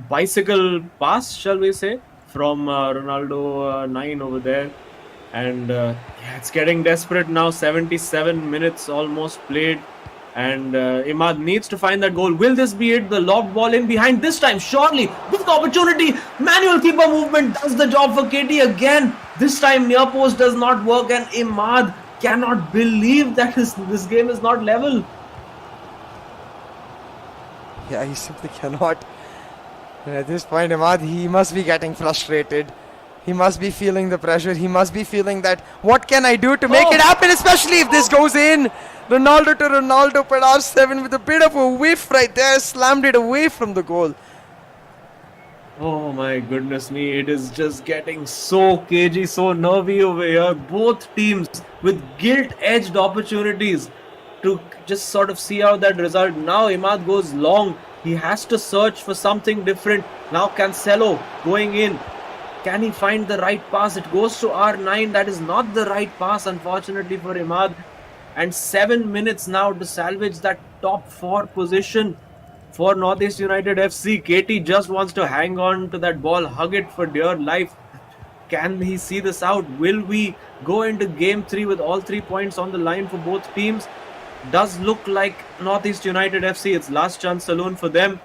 bicycle pass, shall we say, from Ronaldo 9 over there. And it's getting desperate now. 77 minutes almost played. And Imad needs to find that goal. Will this be it? The lobbed ball in behind this time. Surely, big opportunity. Manual keeper movement does the job for KT again. This time near post does not work, and Imad cannot believe that this game is not level. Yeah, he simply cannot. And at this point, Imad, he must be getting frustrated. He must be feeling the pressure. He must be feeling that, what can I do to make it happen, especially if this goes in? Ronaldo to Ronaldo, but R7 with a bit of a whiff right there, slammed it away from the goal. Oh my goodness me, it is just getting so cagey, so nervy over here. Both teams with guilt-edged opportunities to just sort of see out that result. Now Imad goes long. He has to search for something different. Now Cancelo going in. Can he find the right pass? It goes to R9. That is not the right pass, unfortunately, for Imad. And 7 minutes now to salvage that top 4 position for NorthEast United FC. KT just wants to hang on to that ball, hug it for dear life. Can he see this out? Will we go into game 3 with all 3 points on the line for both teams? Does look like NorthEast United FC, it's last chance saloon for them.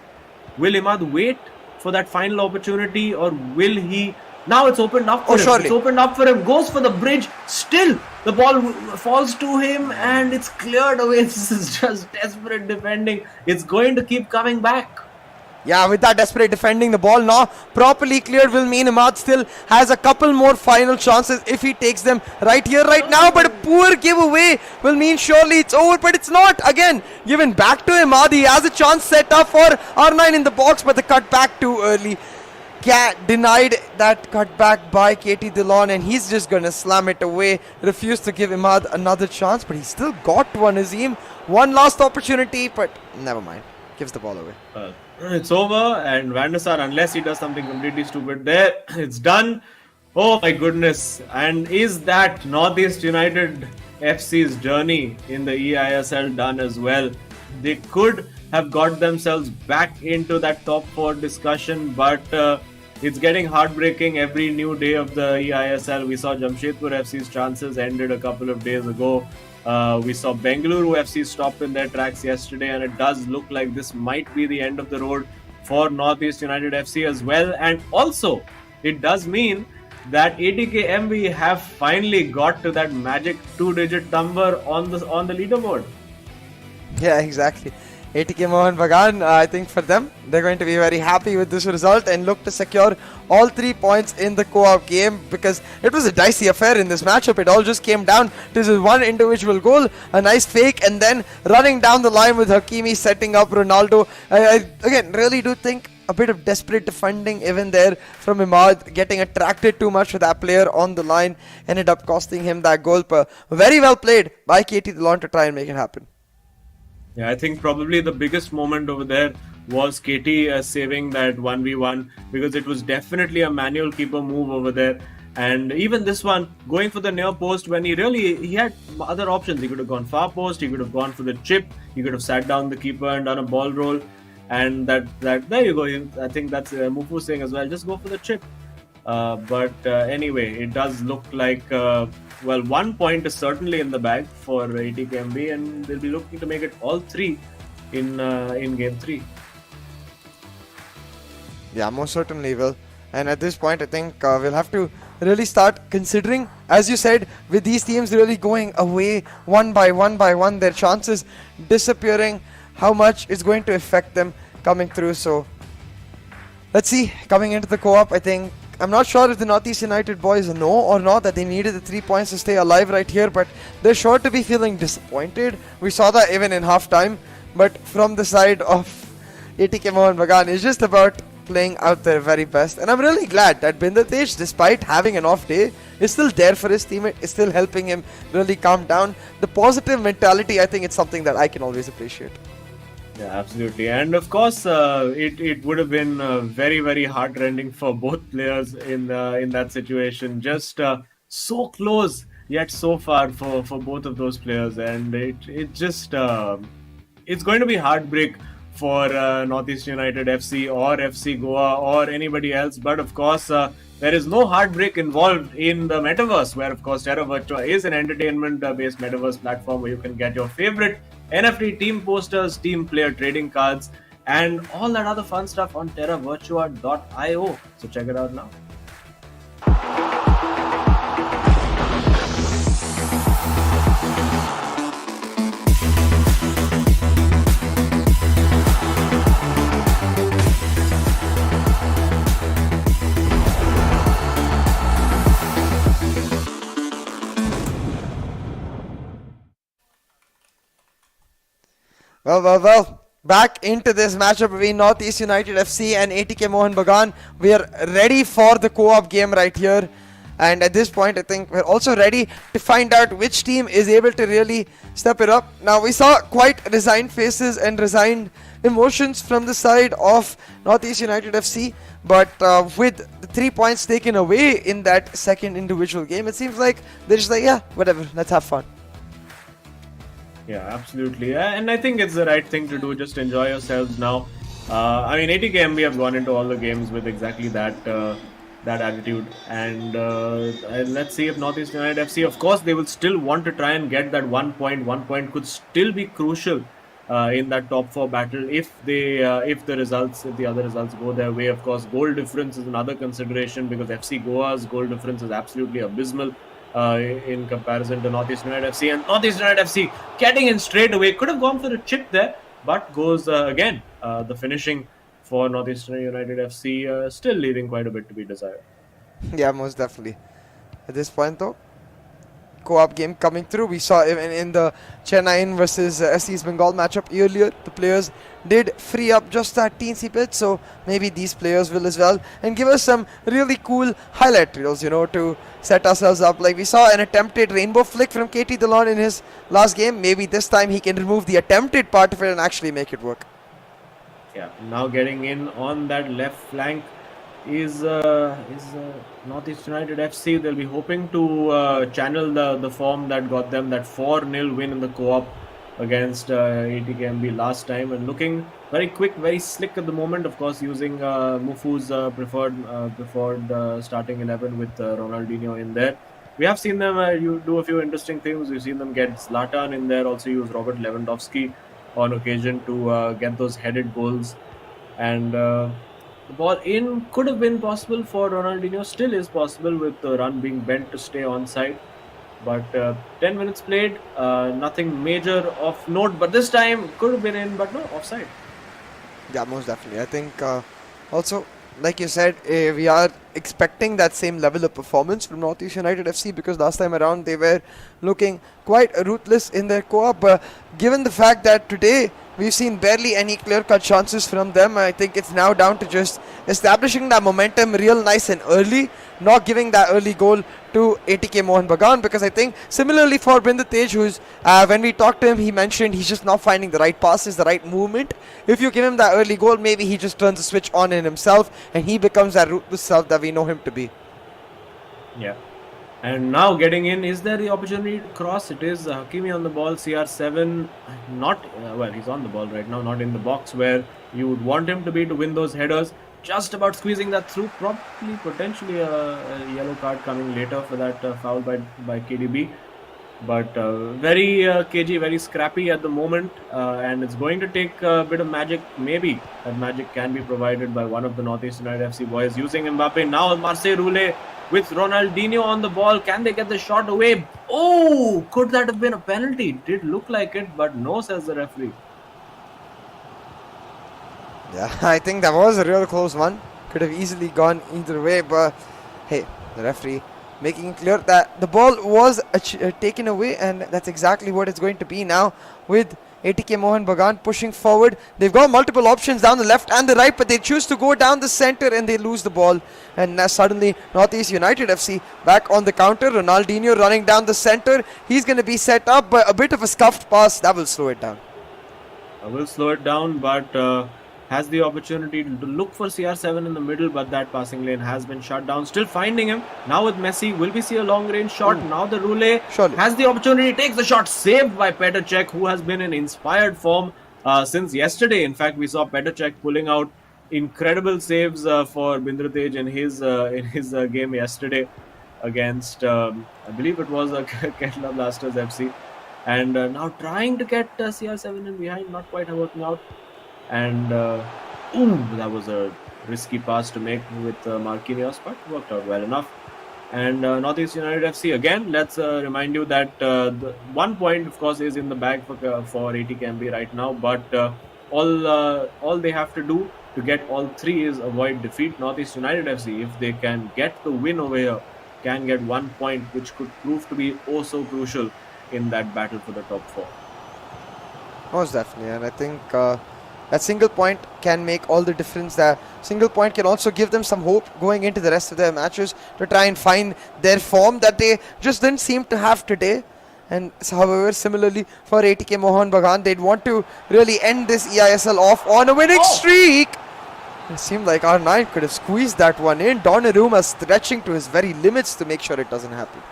Will Imad wait for that final opportunity, or will he? Now it's opened up for him. Surely. It's opened up for him. Goes for the bridge. Still, the ball falls to him and it's cleared away. This is just desperate defending. It's going to keep coming back. Yeah, with that desperate defending, the ball now properly cleared will mean Imad still has a couple more final chances if he takes them right here, right now. But a poor giveaway will mean surely it's over, but it's not. Again, given back to Imad. He has a chance set up for R9 in the box, but the cut back too early. Denied that cutback by KT Dillon, and he's just gonna slam it away. Refused to give Imad another chance, but he still got one, Azim. One last opportunity, but never mind. Gives the ball away. It's over, and Van der Sar, unless he does something completely stupid there, it's done. Oh my goodness. And is that NorthEast United FC's journey in the eISL done as well? They could have got themselves back into that top 4 discussion, but it's getting heartbreaking every new day of the eISL. We saw Jamshedpur FC's chances ended a couple of days ago. We saw Bengaluru FC stop in their tracks yesterday, and it does look like this might be the end of the road for NorthEast United FC as well. And also, it does mean that ATKMB have finally got to that magic 2-digit number on the leaderboard. Yeah, exactly. ATK Mohun Bagan, I think for them, they're going to be very happy with this result and look to secure all 3 points in the co-op game, because it was a dicey affair in this matchup. It all just came down to this one individual goal, a nice fake, and then running down the line with Hakimi setting up Ronaldo. I again really do think a bit of desperate defending even there from Imad, getting attracted too much to that player on the line, ended up costing him that goal. Very well played by KT Dillon to try and make it happen. Yeah, I think probably the biggest moment over there was KT saving that 1v1, because it was definitely a manual keeper move over there. And even this one, going for the near post when he had other options. He could have gone far post, he could have gone for the chip, he could have sat down the keeper and done a ball roll. And that there you go. I think that's Mufu saying as well, just go for the chip. But anyway, it does look like 1 point is certainly in the bag for ATKMB, and they'll be looking to make it all 3 in Game 3. Yeah, most certainly will. And at this point, I think we'll have to really start considering, as you said, with these teams really going away one by one, their chances disappearing, how much it's going to affect them coming through. So let's see, coming into the co-op, I think, I'm not sure if the Northeast United boys know or not that they needed the 3 points to stay alive right here, but they're sure to be feeling disappointed. We saw that even in half-time, but from the side of ATK Mohun Bagan, it's just about playing out their very best. And I'm really glad that Bindatej, despite having an off day, is still there for his teammate, is still helping him really calm down. The positive mentality, I think it's something that I can always appreciate. Yeah, absolutely. And of course, it would have been very, very heartrending for both players in that situation. Just so close, yet so far for both of those players. And it just it's going to be heartbreak for Northeast United FC or FC Goa or anybody else. But of course, there is no heartbreak involved in the metaverse, where of course Terra Virtua is an entertainment-based metaverse platform where you can get your favorite NFT team posters, team player trading cards, and all that other fun stuff on terravirtua.io. So check it out now. Well. Back into this matchup between Northeast United FC and ATK Mohun Bagan. We are ready for the co-op game right here. And at this point, I think we're also ready to find out which team is able to really step it up. Now, we saw quite resigned faces and resigned emotions from the side of Northeast United FC. But with the 3 points taken away in that second individual game, it seems like they're just like, yeah, whatever, let's have fun. Yeah, absolutely. And I think it's the right thing to do. Just enjoy yourselves now. I mean, ATKMB have gone into all the games with exactly that attitude. And let's see if Northeast United FC, of course, they will still want to try and get that 1 point. 1 point could still be crucial in that top 4 battle if the other results go their way. Of course, goal difference is another consideration, because FC Goa's goal difference is absolutely abysmal in comparison to Northeast United FC. And Northeast United FC getting in straight away, could have gone for a chip there, but goes again. The finishing for Northeast United FC still leaving quite a bit to be desired. Yeah, most definitely. At this point though, co-op game coming through. We saw even in the Chennai versus SC East Bengal matchup earlier, the players did free up just that teensy bit, so maybe these players will as well, and give us some really cool highlight reels, to set ourselves up. Like we saw an attempted rainbow flick from KT Dillon in his last game. Maybe this time he can remove the attempted part of it and actually make it work. Yeah, now getting in on that left flank is Northeast United FC. They'll be hoping to channel the form that got them that 4-0 win in the co-op against ATKMB last time, and looking very quick, very slick at the moment. Of course, using Mufu's preferred starting 11 with Ronaldinho in there. We have seen them do a few interesting things. We've seen them get Zlatan in there, also use Robert Lewandowski on occasion to get those headed goals. And the ball in could have been possible for Ronaldinho, still is possible with the run being bent to stay onside. But 10 minutes played, nothing major of note, but this time could have been in, but no, offside. Yeah, most definitely. I think also, like you said, we are expecting that same level of performance from Northeast United FC, because last time around they were looking quite ruthless in their co-op. Given the fact that today we've seen barely any clear-cut chances from them, I think it's now down to just establishing that momentum real nice and early, not giving that early goal to ATK Mohun Bagan, because I think similarly for Bindatej, who's when we talked to him, he mentioned he's just not finding the right passes, the right movement. If you give him that early goal, maybe he just turns the switch on in himself and he becomes that ruthless self that we know him to be. Yeah. And now getting in, is there the opportunity to cross? It is Hakimi on the ball, CR7 not, he's on the ball right now, not in the box where you would want him to be to win those headers. Just about squeezing that through, potentially a yellow card coming later for that foul by KDB. But very cagey, very scrappy at the moment, and it's going to take a bit of magic. Maybe that magic can be provided by one of the Northeast United FC boys using Mbappe. Now Marseille Roulé with Ronaldinho on the ball. Can they get the shot away? Oh, could that have been a penalty? Did look like it, but no, says the referee. Yeah, I think that was a real close one. Could have easily gone either way, but hey, the referee making it clear that the ball was taken away, and that's exactly what it's going to be now with ATK Mohun Bagan pushing forward. They've got multiple options down the left and the right, but they choose to go down the center and they lose the ball. And now suddenly Northeast United FC back on the counter. Ronaldinho running down the center. He's going to be set up, but a bit of a scuffed pass that will slow it down. I will slow it down, but has the opportunity to look for CR7 in the middle, but that passing lane has been shut down. Still finding him. Now with Messi, will we see a long range shot? Now the Roulé has the opportunity, takes the shot, saved by Petr Cech, who has been in inspired form since yesterday. In fact, we saw Petr Cech pulling out incredible saves for Bindratej in his game yesterday against, I believe it was Kerala Blasters FC. And now trying to get CR7 in behind, not quite working out. And that was a risky pass to make with Marquinhos, but worked out well enough. And Northeast United FC again. Let's remind you that the 1 point, of course, is in the bag for ATKMB right now. But all they have to do to get all three is avoid defeat. Northeast United FC, if they can get the win over here, can get 1 point, which could prove to be oh so crucial in that battle for the top four. Most definitely, and I think that single point can make all the difference. That single point can also give them some hope going into the rest of their matches to try and find their form that they just didn't seem to have today. And however, similarly for ATK Mohun Bagan, they'd want to really end this eISL off on a winning streak. It seemed like R9 could have squeezed that one in. Donnarumma stretching to his very limits to make sure it doesn't happen.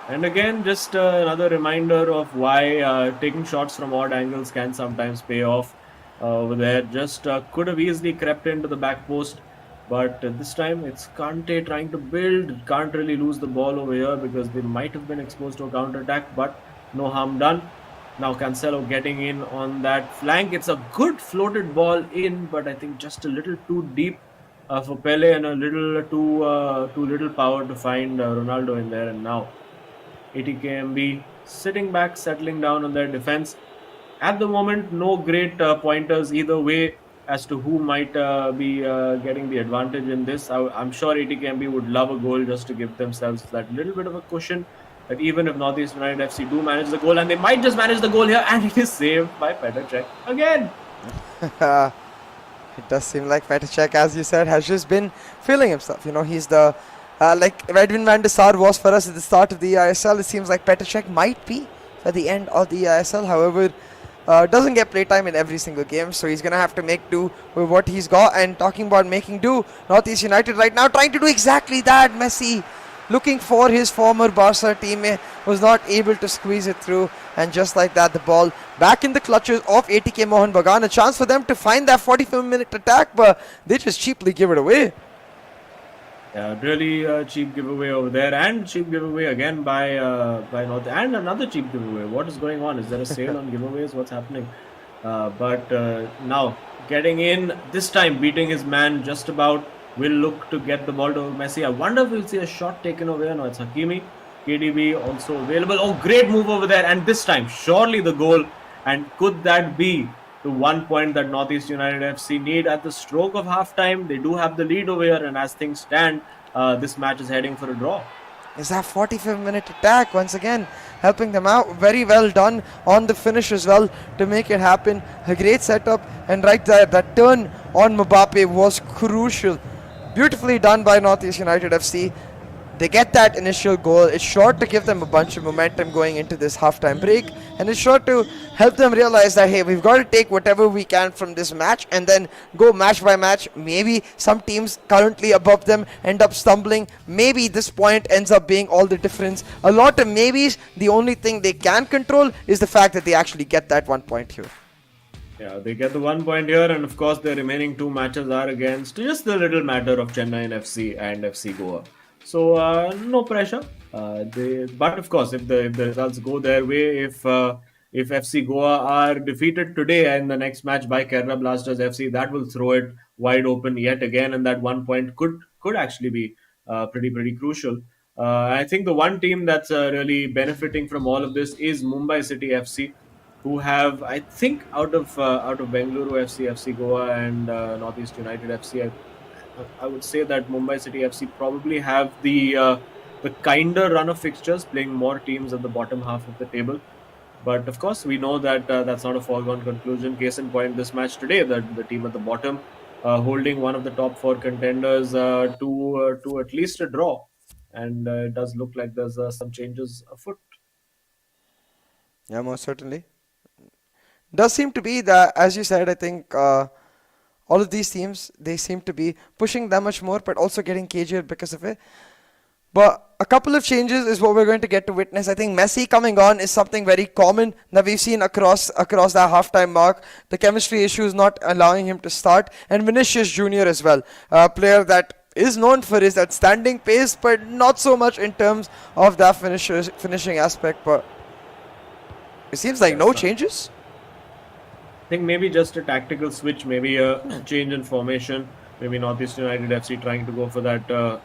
And again, just another reminder of why taking shots from odd angles can sometimes pay off. Over there, just could have easily crept into the back post, but this time it's Kante trying to build. Can't really lose the ball over here because they might have been exposed to a counter attack, but no harm done. Now Cancelo getting in on that flank. It's a good floated ball in, but I think just a little too deep for Pele and a little too little power to find Ronaldo in there. And now ATKMB sitting back, settling down on their defense. At the moment, no great pointers either way as to who might be getting the advantage in this. I'm sure ATKMB would love a goal just to give themselves that little bit of a cushion that even if Northeast United FC do manage the goal, and they might just manage the goal here, and it is saved by Petr Cech again. It does seem like Petr Cech, as you said, has just been feeling himself. You know, he's the like Edwin van der Sar was for us at the start of the eISL. It seems like Petr Cech might be at the end of the eISL. However, doesn't get playtime in every single game, so he's going to have to make do with what he's got. And talking about making do, Northeast United right now trying to do exactly that. Messi looking for his former Barca teammate, was not able to squeeze it through, and just like that, the ball back in the clutches of ATK Mohun Bagan. A chance for them to find that 45-minute attack, but they just cheaply give it away. Yeah, really cheap giveaway over there, and cheap giveaway again by North, and another cheap giveaway. What is going on? Is there a sale on giveaways? What's happening? But now getting in, this time beating his man just about, will look to get the ball to Messi. I wonder if we'll see a shot taken away. No, it's Hakimi. KDB also available. Oh, great move over there, and this time surely the goal. And could that be the 1 point that Northeast United FC need at the stroke of halftime? They do have the lead over here, and as things stand, this match is heading for a draw. Is that 45-minute attack once again helping them out? Very well done on the finish as well to make it happen. A great setup, and right there, that turn on Mbappe was crucial. Beautifully done by Northeast United FC. They get that initial goal. It's sure to give them a bunch of momentum going into this halftime break, and it's sure to help them realize that, hey, we've got to take whatever we can from this match and then go match by match. Maybe some teams currently above them end up stumbling. Maybe this point ends up being all the difference. A lot of maybes. The only thing they can control is the fact that they actually get that 1 point here. Yeah, they get the 1 point here, and of course their remaining two matches are against just the little matter of Chennai FC and FC Goa. So no pressure. But of course, if the results go their way, if FC Goa are defeated today and the next match by Kerala Blasters FC, that will throw it wide open yet again, and that 1 point could actually be pretty crucial. I think the one team that's really benefiting from all of this is Mumbai City FC, who have, I think, out of Bengaluru FC, FC Goa, and Northeast United FC. I would say that Mumbai City FC probably have the kinder run of fixtures, playing more teams at the bottom half of the table. But of course, we know that that's not a foregone conclusion. Case in point, this match today, the team at the bottom holding one of the top four contenders to at least a draw, and it does look like there's some changes afoot. Yeah, most certainly. Does seem to be that, as you said, I think all of these teams, they seem to be pushing that much more, but also getting cagier because of it. But a couple of changes is what we're going to get to witness. I think Messi coming on is something very common that we've seen across that halftime mark. The chemistry issues not allowing him to start, and Vinicius Jr. as well, a player that is known for his outstanding pace, but not so much in terms of that finishing aspect. But it seems like no changes. I think maybe just a tactical switch, maybe a change in formation, maybe Northeast United FC trying to go for that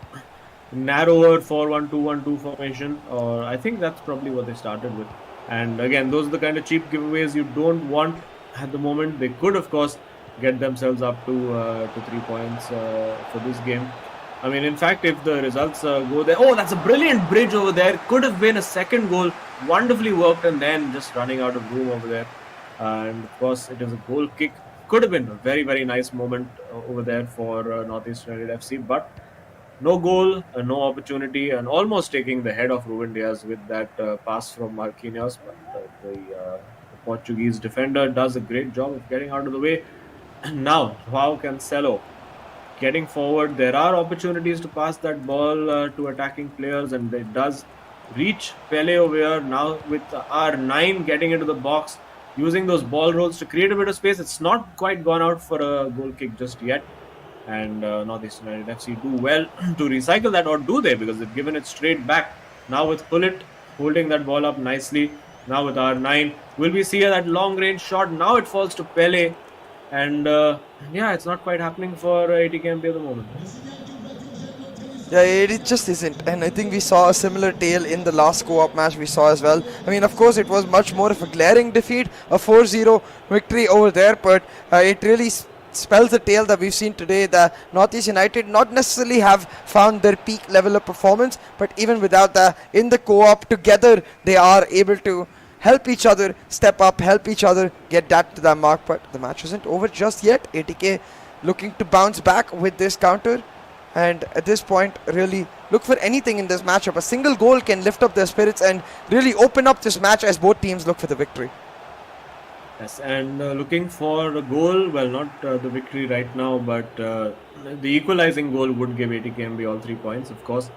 narrower 4-1-2-1-2 formation, or I think that's probably what they started with. And again, those are the kind of cheap giveaways you don't want at the moment. They could, of course, get themselves up to 3 points for this game. I mean, in fact, if the results go there, oh, that's a brilliant bridge over there. Could have been a second goal, wonderfully worked, and then just running out of room over there. And of course, it is a goal kick. Could have been a very nice moment over there for Northeast United FC, but no goal, no opportunity, and almost taking the head of Ruben Diaz with that pass from Marquinhos. But the Portuguese defender does a great job of getting out of the way. Now, João Cancelo getting forward. There are opportunities to pass that ball to attacking players, and it does reach Pele over here. Now with R9 getting into the box, using those ball rolls to create a bit of space. It's not quite gone out for a goal kick just yet. And Northeast United FC do well to recycle that, or do they? Because they've given it straight back. Now with Pullet holding that ball up nicely. Now with R9, will we see that long range shot? Now it falls to Pele. And yeah, it's not quite happening for ATKMB at the moment. Yeah, it just isn't. And I think we saw a similar tale in the last co-op match we saw as well. I mean, of course, it was much more of a glaring defeat, a 4-0 victory over there, but it really spells the tale that we've seen today, that Northeast United not necessarily have found their peak level of performance, but even without that, in the co-op together, they are able to help each other step up, help each other get that to that mark. But the match isn't over just yet. ATK looking to bounce back with this counter, and at this point really look for anything in this matchup. A single goal can lift up their spirits and really open up this match as both teams look for the victory. Yes, and looking for a goal, well, not the victory right now, but the equalizing goal would give ATKMB all 3 points, of course.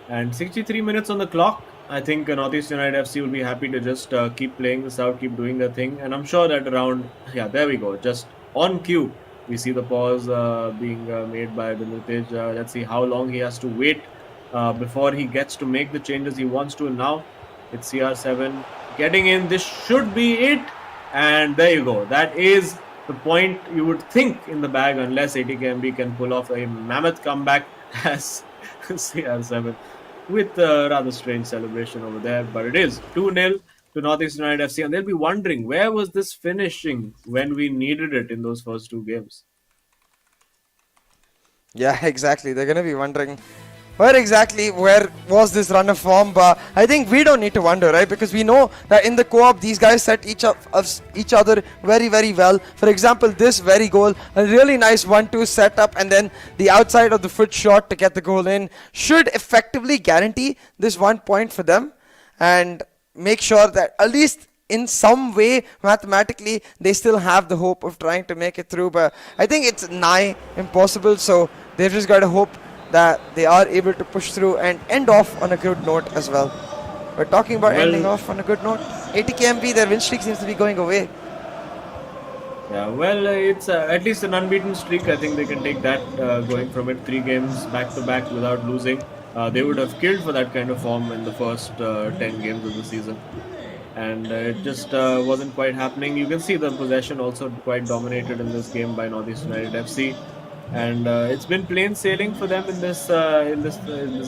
And 63 minutes on the clock. I think Northeast United FC will be happy to just keep playing this out, keep doing their thing. And I'm sure that around, yeah, there we go, just on cue, we see the pause being made by the Nutej. Let's see how long he has to wait before he gets to make the changes he wants to. Now it's CR7 getting in. This should be it. And there you go. That is the point you would think in the bag, unless ATKMB can pull off a mammoth comeback as CR7 with a rather strange celebration over there. But it is 2-0 to Northeast United FC, and they'll be wondering, where was this finishing when we needed it in those first two games? Yeah, exactly. They're going to be wondering, where was this run of form? But I think we don't need to wonder, right? Because we know that in the co-op, these guys set each other very well. For example, this very goal, a really nice 1-2 setup, and then the outside of the foot shot to get the goal in should effectively guarantee this 1 point for them and make sure that at least in some way, mathematically, they still have the hope of trying to make it through. But I think it's nigh impossible, so they've just got to hope that they are able to push through and end off on a good note as well. We're talking about ending off on a good note. ATKMB, their win streak seems to be going away. Yeah, well, it's at least an unbeaten streak. I think they can take that going from it 3 games back to back without losing. They would have killed for that kind of form in the first 10 games of the season. And it just wasn't quite happening. You can see the possession also quite dominated in this game by Northeast United FC, and it's been plain sailing for them in this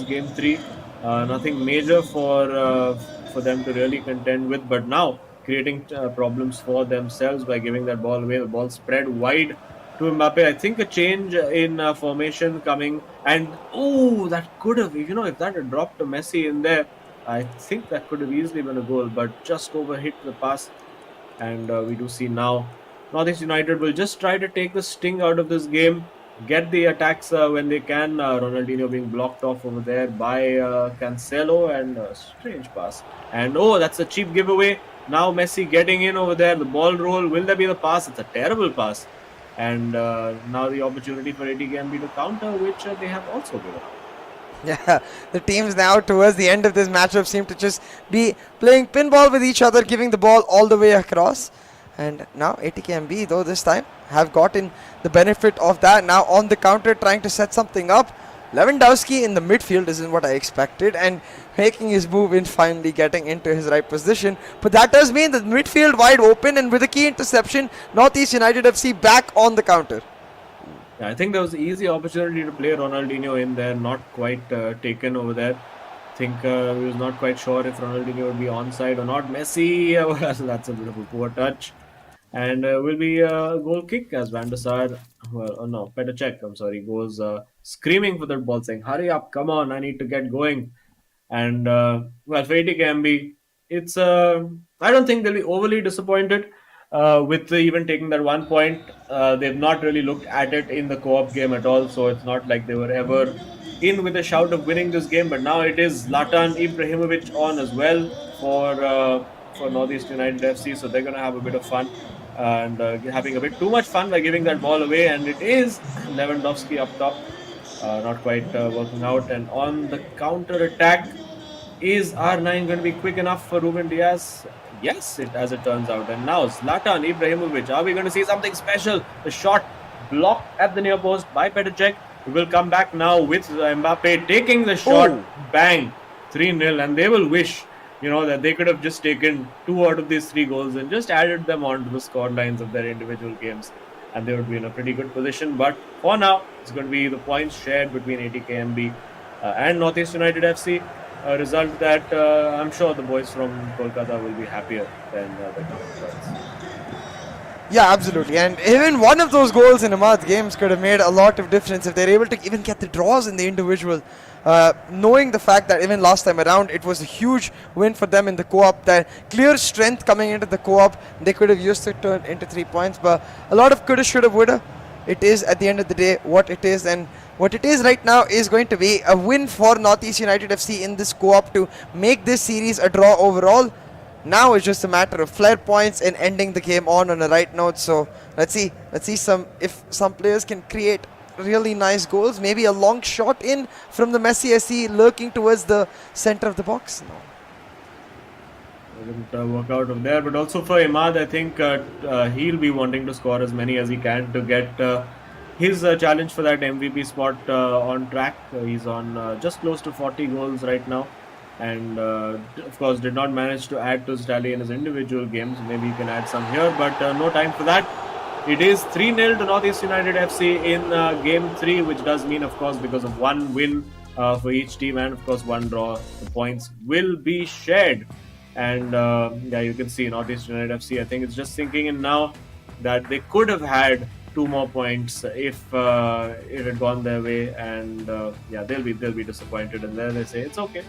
game three. Nothing major for them to really contend with, but now creating problems for themselves by giving that ball away. The ball spread wide to Mbappe. I think a change in formation coming, and oh, that could have, if that had dropped to Messi in there, I think that could have easily been a goal, but just overhit the pass. And we do see now Northeast United will just try to take the sting out of this game, get the attacks when they can. Ronaldinho being blocked off over there by Cancelo, and strange pass. And oh, that's a cheap giveaway. Now Messi getting in over there. The ball roll. Will there be the pass? It's a terrible pass. And now the opportunity for ATKMB to counter, which they have also given up. Yeah, the teams now towards the end of this matchup seem to just be playing pinball with each other, giving the ball all the way across. And now ATKMB, though this time, have gotten the benefit of that. Now on the counter, trying to set something up. Lewandowski in the midfield isn't what I expected, and making his move in, finally getting into his right position. But that does mean the midfield wide open, and with a key interception, Northeast United FC back on the counter. I think there was an easy opportunity to play Ronaldinho in there, not quite taken over there. I think we was not quite sure if Ronaldinho would be onside or not. Messi, that's a bit of a poor touch. And will be a goal kick as Van der Sar, Petr Cech, I'm sorry, goes screaming for that ball, saying, hurry up, come on, I need to get going. And well, for ATKMB, it's I don't think they'll be overly disappointed with even taking that 1 point. They've not really looked at it in the co-op game at all, so it's not like they were ever in with a shout of winning this game. But now it is Zlatan Ibrahimovic on as well for Northeast United FC, so they're going to have a bit of fun and having a bit too much fun by giving that ball away. And it is Lewandowski up top, not quite working out. And on the counter attack, is R9 going to be quick enough for Ruben Diaz? Yes, as it turns out. And now Zlatan Ibrahimovic. Are we going to see something special? The shot blocked at the near post by Petr Cech. We will come back now with Mbappe taking the shot. Ooh. Bang, 3-0. And they will wish, that they could have just taken 2 out of these 3 goals and just added them onto the score lines of their individual games. And they would be in a pretty good position. But for now, it's going to be the points shared between ATKMB and Northeast United FC. A result that I'm sure the boys from Kolkata will be happier than the counterparts. Yeah, absolutely. And even one of those goals in Ahmad's games could have made a lot of difference if they're able to even get the draws in the individual. Knowing the fact that even last time around, it was a huge win for them in the co-op. That clear strength coming into the co-op, they could have used to turn into 3 points. But a lot of coulda, shoulda, woulda. It is at the end of the day what it is, and what it is right now is going to be a win for Northeast United FC in this co-op to make this series a draw overall. Now it's just a matter of flair points and ending the game on a right note. So let's see if some players can create really nice goals. Maybe a long shot in from the Messi SC lurking towards the center of the box. No. Didn't work out of there, but also for Imad, I think he'll be wanting to score as many as he can to get his challenge for that MVP spot on track. He's on just close to 40 goals right now, and of course did not manage to add to his tally in his individual games. Maybe he can add some here, but no time for that. It is 3-0 to Northeast United FC in game 3, which does mean, of course, because of one win for each team and of course one draw, the points will be shared. And yeah, you can see Northeast United FC, I think it's just sinking in now that they could have had 2 more points if it had gone their way, and yeah, they'll be disappointed, and then they say it's okay.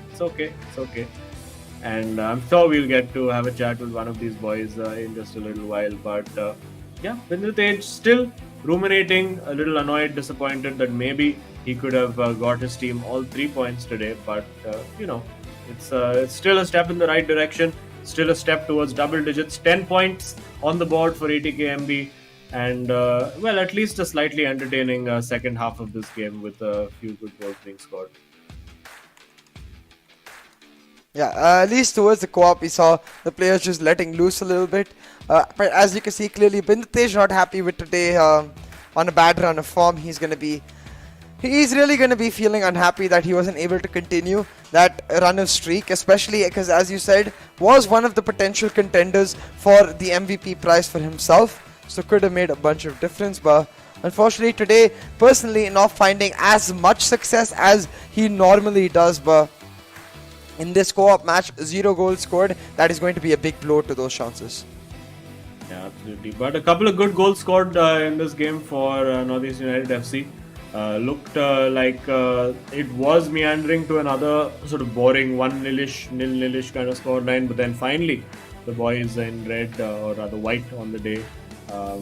And I'm sure we'll get to have a chat with one of these boys in just a little while. But yeah, Vindratej still ruminating, a little annoyed, disappointed that maybe he could have got his team all 3 points today, but it's still a step in the right direction, still a step towards double digits. 10 points on the board for ATKMB, and well, at least a slightly entertaining second half of this game with a few good goals being scored. Yeah, at least towards the co-op, we saw the players just letting loose a little bit. But as you can see clearly, Vindratej not happy with today. On a bad run of form, he's going to be He's really going to be feeling unhappy that he wasn't able to continue that run of streak, especially because, as you said, was one of the potential contenders for the MVP prize for himself. So could have made a bunch of difference, but unfortunately today, personally, not finding as much success as he normally does. But in this co-op match, 0 goals scored. That is going to be a big blow to those chances. Yeah, absolutely. But a couple of good goals scored in this game for NorthEast United FC. Looked like it was meandering to another sort of boring 1-0ish, 0-0ish kind of scoreline, but then finally the boys in red, or rather white on the day,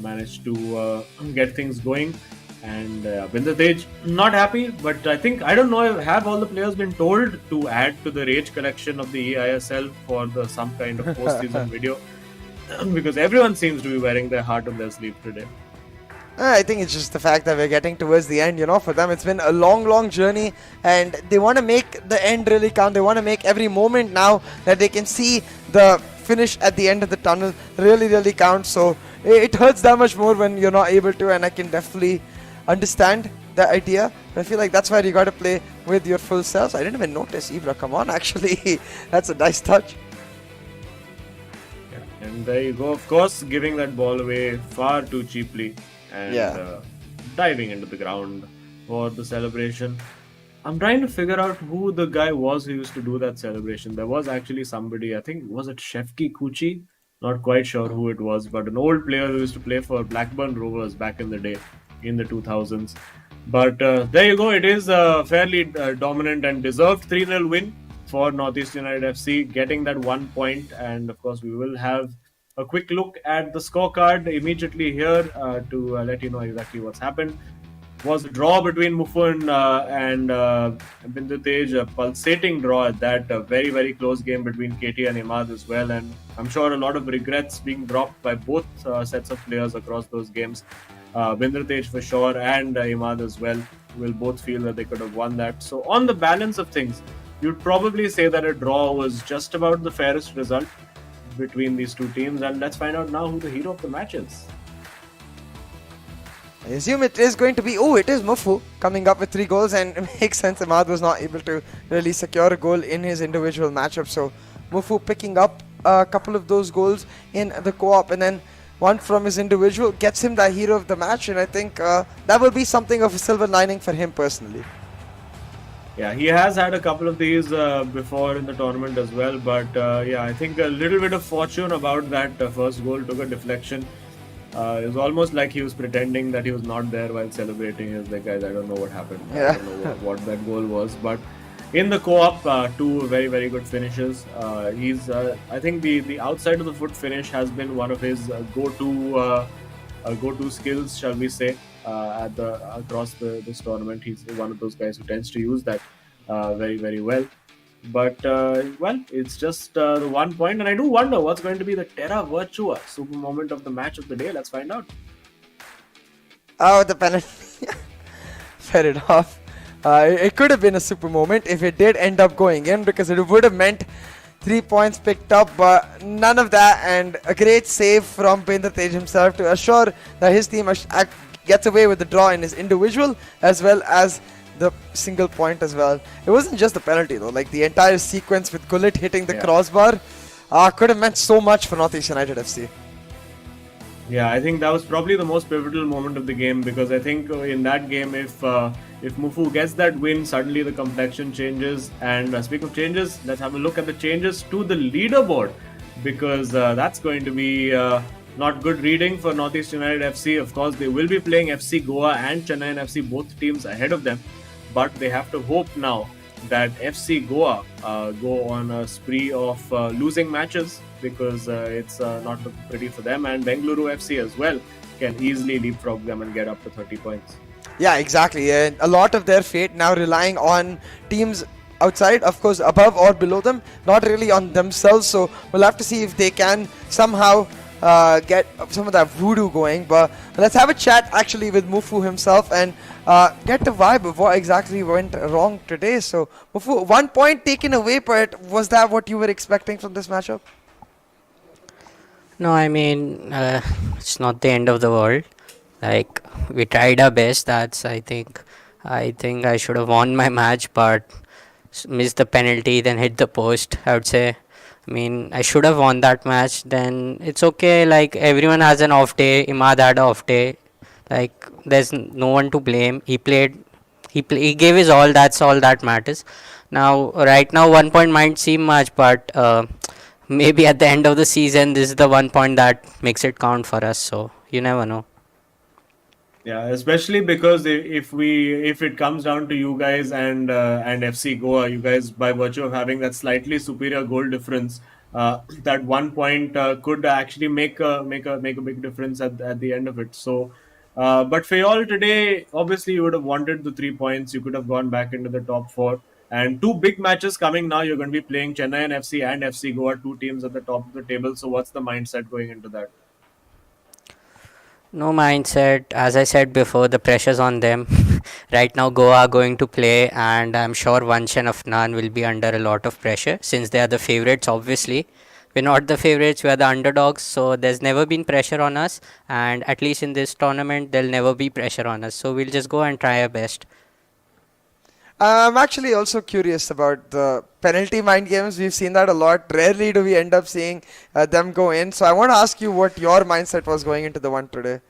managed to get things going. And Bindratej not happy, but I don't know, have all the players been told to add to the rage collection of the eISL for some kind of post-season video? Because everyone seems to be wearing their heart on their sleeve today. I think it's just the fact that we're getting towards the end. For them it's been a long journey, and they want to make the end really count. They want to make every moment now that they can see the finish at the end of the tunnel really count. So it hurts that much more when you're not able to, and I can definitely understand the idea. But I feel like that's where you got to play with your full selves. I didn't even notice Ibra. Come on, actually. That's a nice touch. Yeah. And there you go, of course, giving that ball away far too cheaply. And diving into the ground for the celebration. I'm trying to figure out who the guy was who used to do that celebration. There was actually somebody, I think, was it Shefki Kuchi? Not quite sure who it was, but an old player who used to play for Blackburn Rovers back in the day, in the 2000s. But there you go, it is a fairly dominant and deserved 3-0 win for NorthEast United FC, getting that 1 point. And of course, we will have a quick look at the scorecard immediately here to let you know exactly what's happened. Was a draw between Mohun and Bindratej, a pulsating draw at that. A very close game between KT and Imad as well. And I'm sure a lot of regrets being dropped by both sets of players across those games. Bindratej for sure and Imad as well will both feel that they could have won that. So on the balance of things, you'd probably say that a draw was just about the fairest result between these two teams. And let's find out now who the hero of the match is. I assume it is going to be, it is Mufu coming up with 3 goals, and it makes sense. Imad was not able to really secure a goal in his individual matchup, so Mufu picking up a couple of those goals in the co-op, and then one from his individual gets him the hero of the match. And I think that will be something of a silver lining for him personally. Yeah, he has had a couple of these before in the tournament as well, but I think a little bit of fortune about that first goal. Took a deflection. It was almost like he was pretending that he was not there while celebrating. He was like, guys, I don't know what happened. I don't know what that goal was. But in the co-op, 2 very good finishes. I think the outside of the foot finish has been one of his go-to skills, shall we say, across this tournament. He's one of those guys who tends to use that very well. But it's just the 1 point, and I do wonder what's going to be the Terra Virtua super moment of the match of the day. Let's find out. Oh, the penalty. Fair enough. It could have been a super moment if it did end up going in, because it would have meant 3 points picked up, but none of that. And a great save from Bindratej himself to assure that his team gets away with the draw in his individual as well as the single point as well. It wasn't just the penalty though, like the entire sequence with Gullit hitting the crossbar could have meant so much for NorthEast United FC. Yeah, I think that was probably the most pivotal moment of the game, because I think in that game, if Mufu gets that win, suddenly the complexion changes. And speaking of changes, let's have a look at the changes to the leaderboard, because that's going to be not good reading for NorthEast United FC. Of course, they will be playing FC Goa and Chennai FC, both teams ahead of them. But they have to hope now that FC Goa go on a spree of losing matches, because it's not looking pretty for them. And Bengaluru FC as well can easily leapfrog them and get up to 30 points. Yeah, exactly. And a lot of their fate now relying on teams outside, of course, above or below them, not really on themselves. So we'll have to see if they can somehow get some of that voodoo going. But let's have a chat actually with Mufu himself and get the vibe of what exactly went wrong today. So Mufu, 1 point taken away, but was that what you were expecting from this matchup? No, I mean, it's not the end of the world. Like, we tried our best. That's, I think, I think I should have won my match, but missed the penalty, then hit the post, I would say. I mean, I should have won that match. Then it's okay. Like, everyone has an off day. Imad had an off day. Like, there's no one to blame. He played. He gave his all. That's all that matters. Now, right now, 1 point might seem much, but maybe at the end of the season, this is the 1 point that makes it count for us. So you never know. Yeah, especially because if it comes down to you guys and FC Goa, you guys by virtue of having that slightly superior goal difference, that 1 point could actually make a big difference at the end of it. So, but for y'all today, obviously you would have wanted the 3 points. You could have gone back into the top four. And two big matches coming now. You're going to be playing Chennai FC and FC Goa, two teams at the top of the table. So, what's the mindset going into that? No mindset. As I said before, the pressure's on them. Right now, Goa are going to play, and I'm sure Vansh and Afnan will be under a lot of pressure since they are the favourites, obviously. We're not the favourites, we are the underdogs, so there's never been pressure on us, and at least in this tournament, there'll never be pressure on us. So we'll just go and try our best. I'm actually also curious about the penalty mind games. We've seen that a lot. Rarely do we end up seeing them go in. So I want to ask you what your mindset was going into the one today.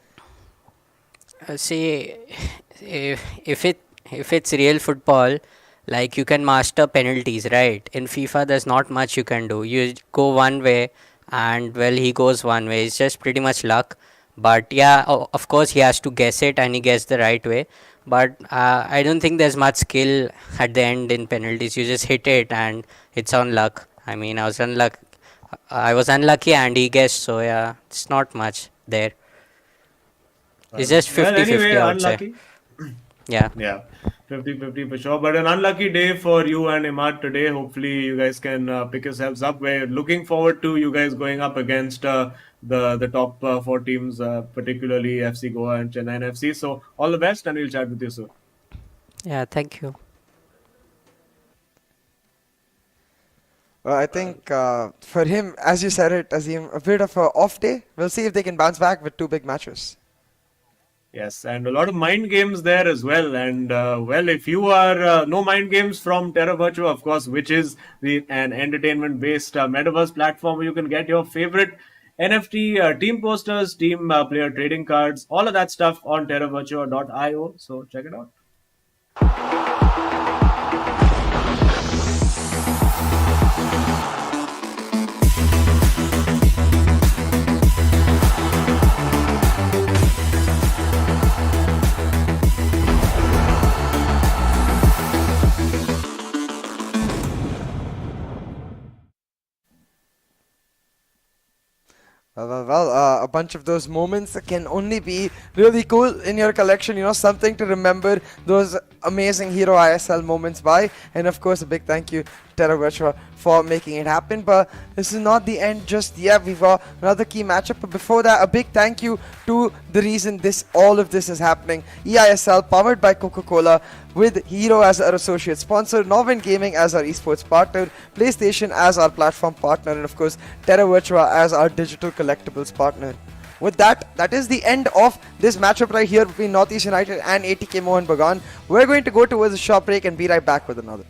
See, if it's real football, like, you can master penalties, right? In FIFA, there's not much you can do. You go one way, and well, he goes one way. It's just pretty much luck. But yeah, of course, he has to guess it, and he gets the right way. But I don't think there's much skill at the end in penalties. You just hit it, and it's on luck. I mean, I was unlucky, and he guessed. So yeah, it's not much there. It's just Well, 50-50, anyway, I would say. unlucky. Yeah. Yeah, 50-50 for sure. But an unlucky day for you and Imad today. Hopefully, you guys can pick yourselves up. We're looking forward to you guys going up against the top four teams, particularly FC Goa and Chennai FC. So, all the best, and we'll chat with you soon. Yeah, thank you. I think for him, as you said it, Azim, a bit of an off day. We'll see if they can bounce back with two big matches. Yes, and a lot of mind games there as well. And well, if you are no mind games from Terra Virtua, of course, which is an entertainment-based metaverse platform where you can get your favorite NFT team posters, team player trading cards, all of that stuff on terravirtua.io. So check it out. A bunch of those moments can only be really cool in your collection, you know, something to remember those amazing Hero ISL moments by. And of course, a big thank you, Terra Virtua, for making it happen. But this is not the end just yet. We've got another key matchup. But before that, a big thank you to the reason all of this is happening. eISL, powered by Coca-Cola, with Hero as our associate sponsor, Norvin Gaming as our esports partner, PlayStation as our platform partner, and of course, Terra Virtua as our digital collectibles partner. With that is the end of this matchup right here between NorthEast United and ATK Mohun Bagan. We're going to go towards a short break and be right back with another.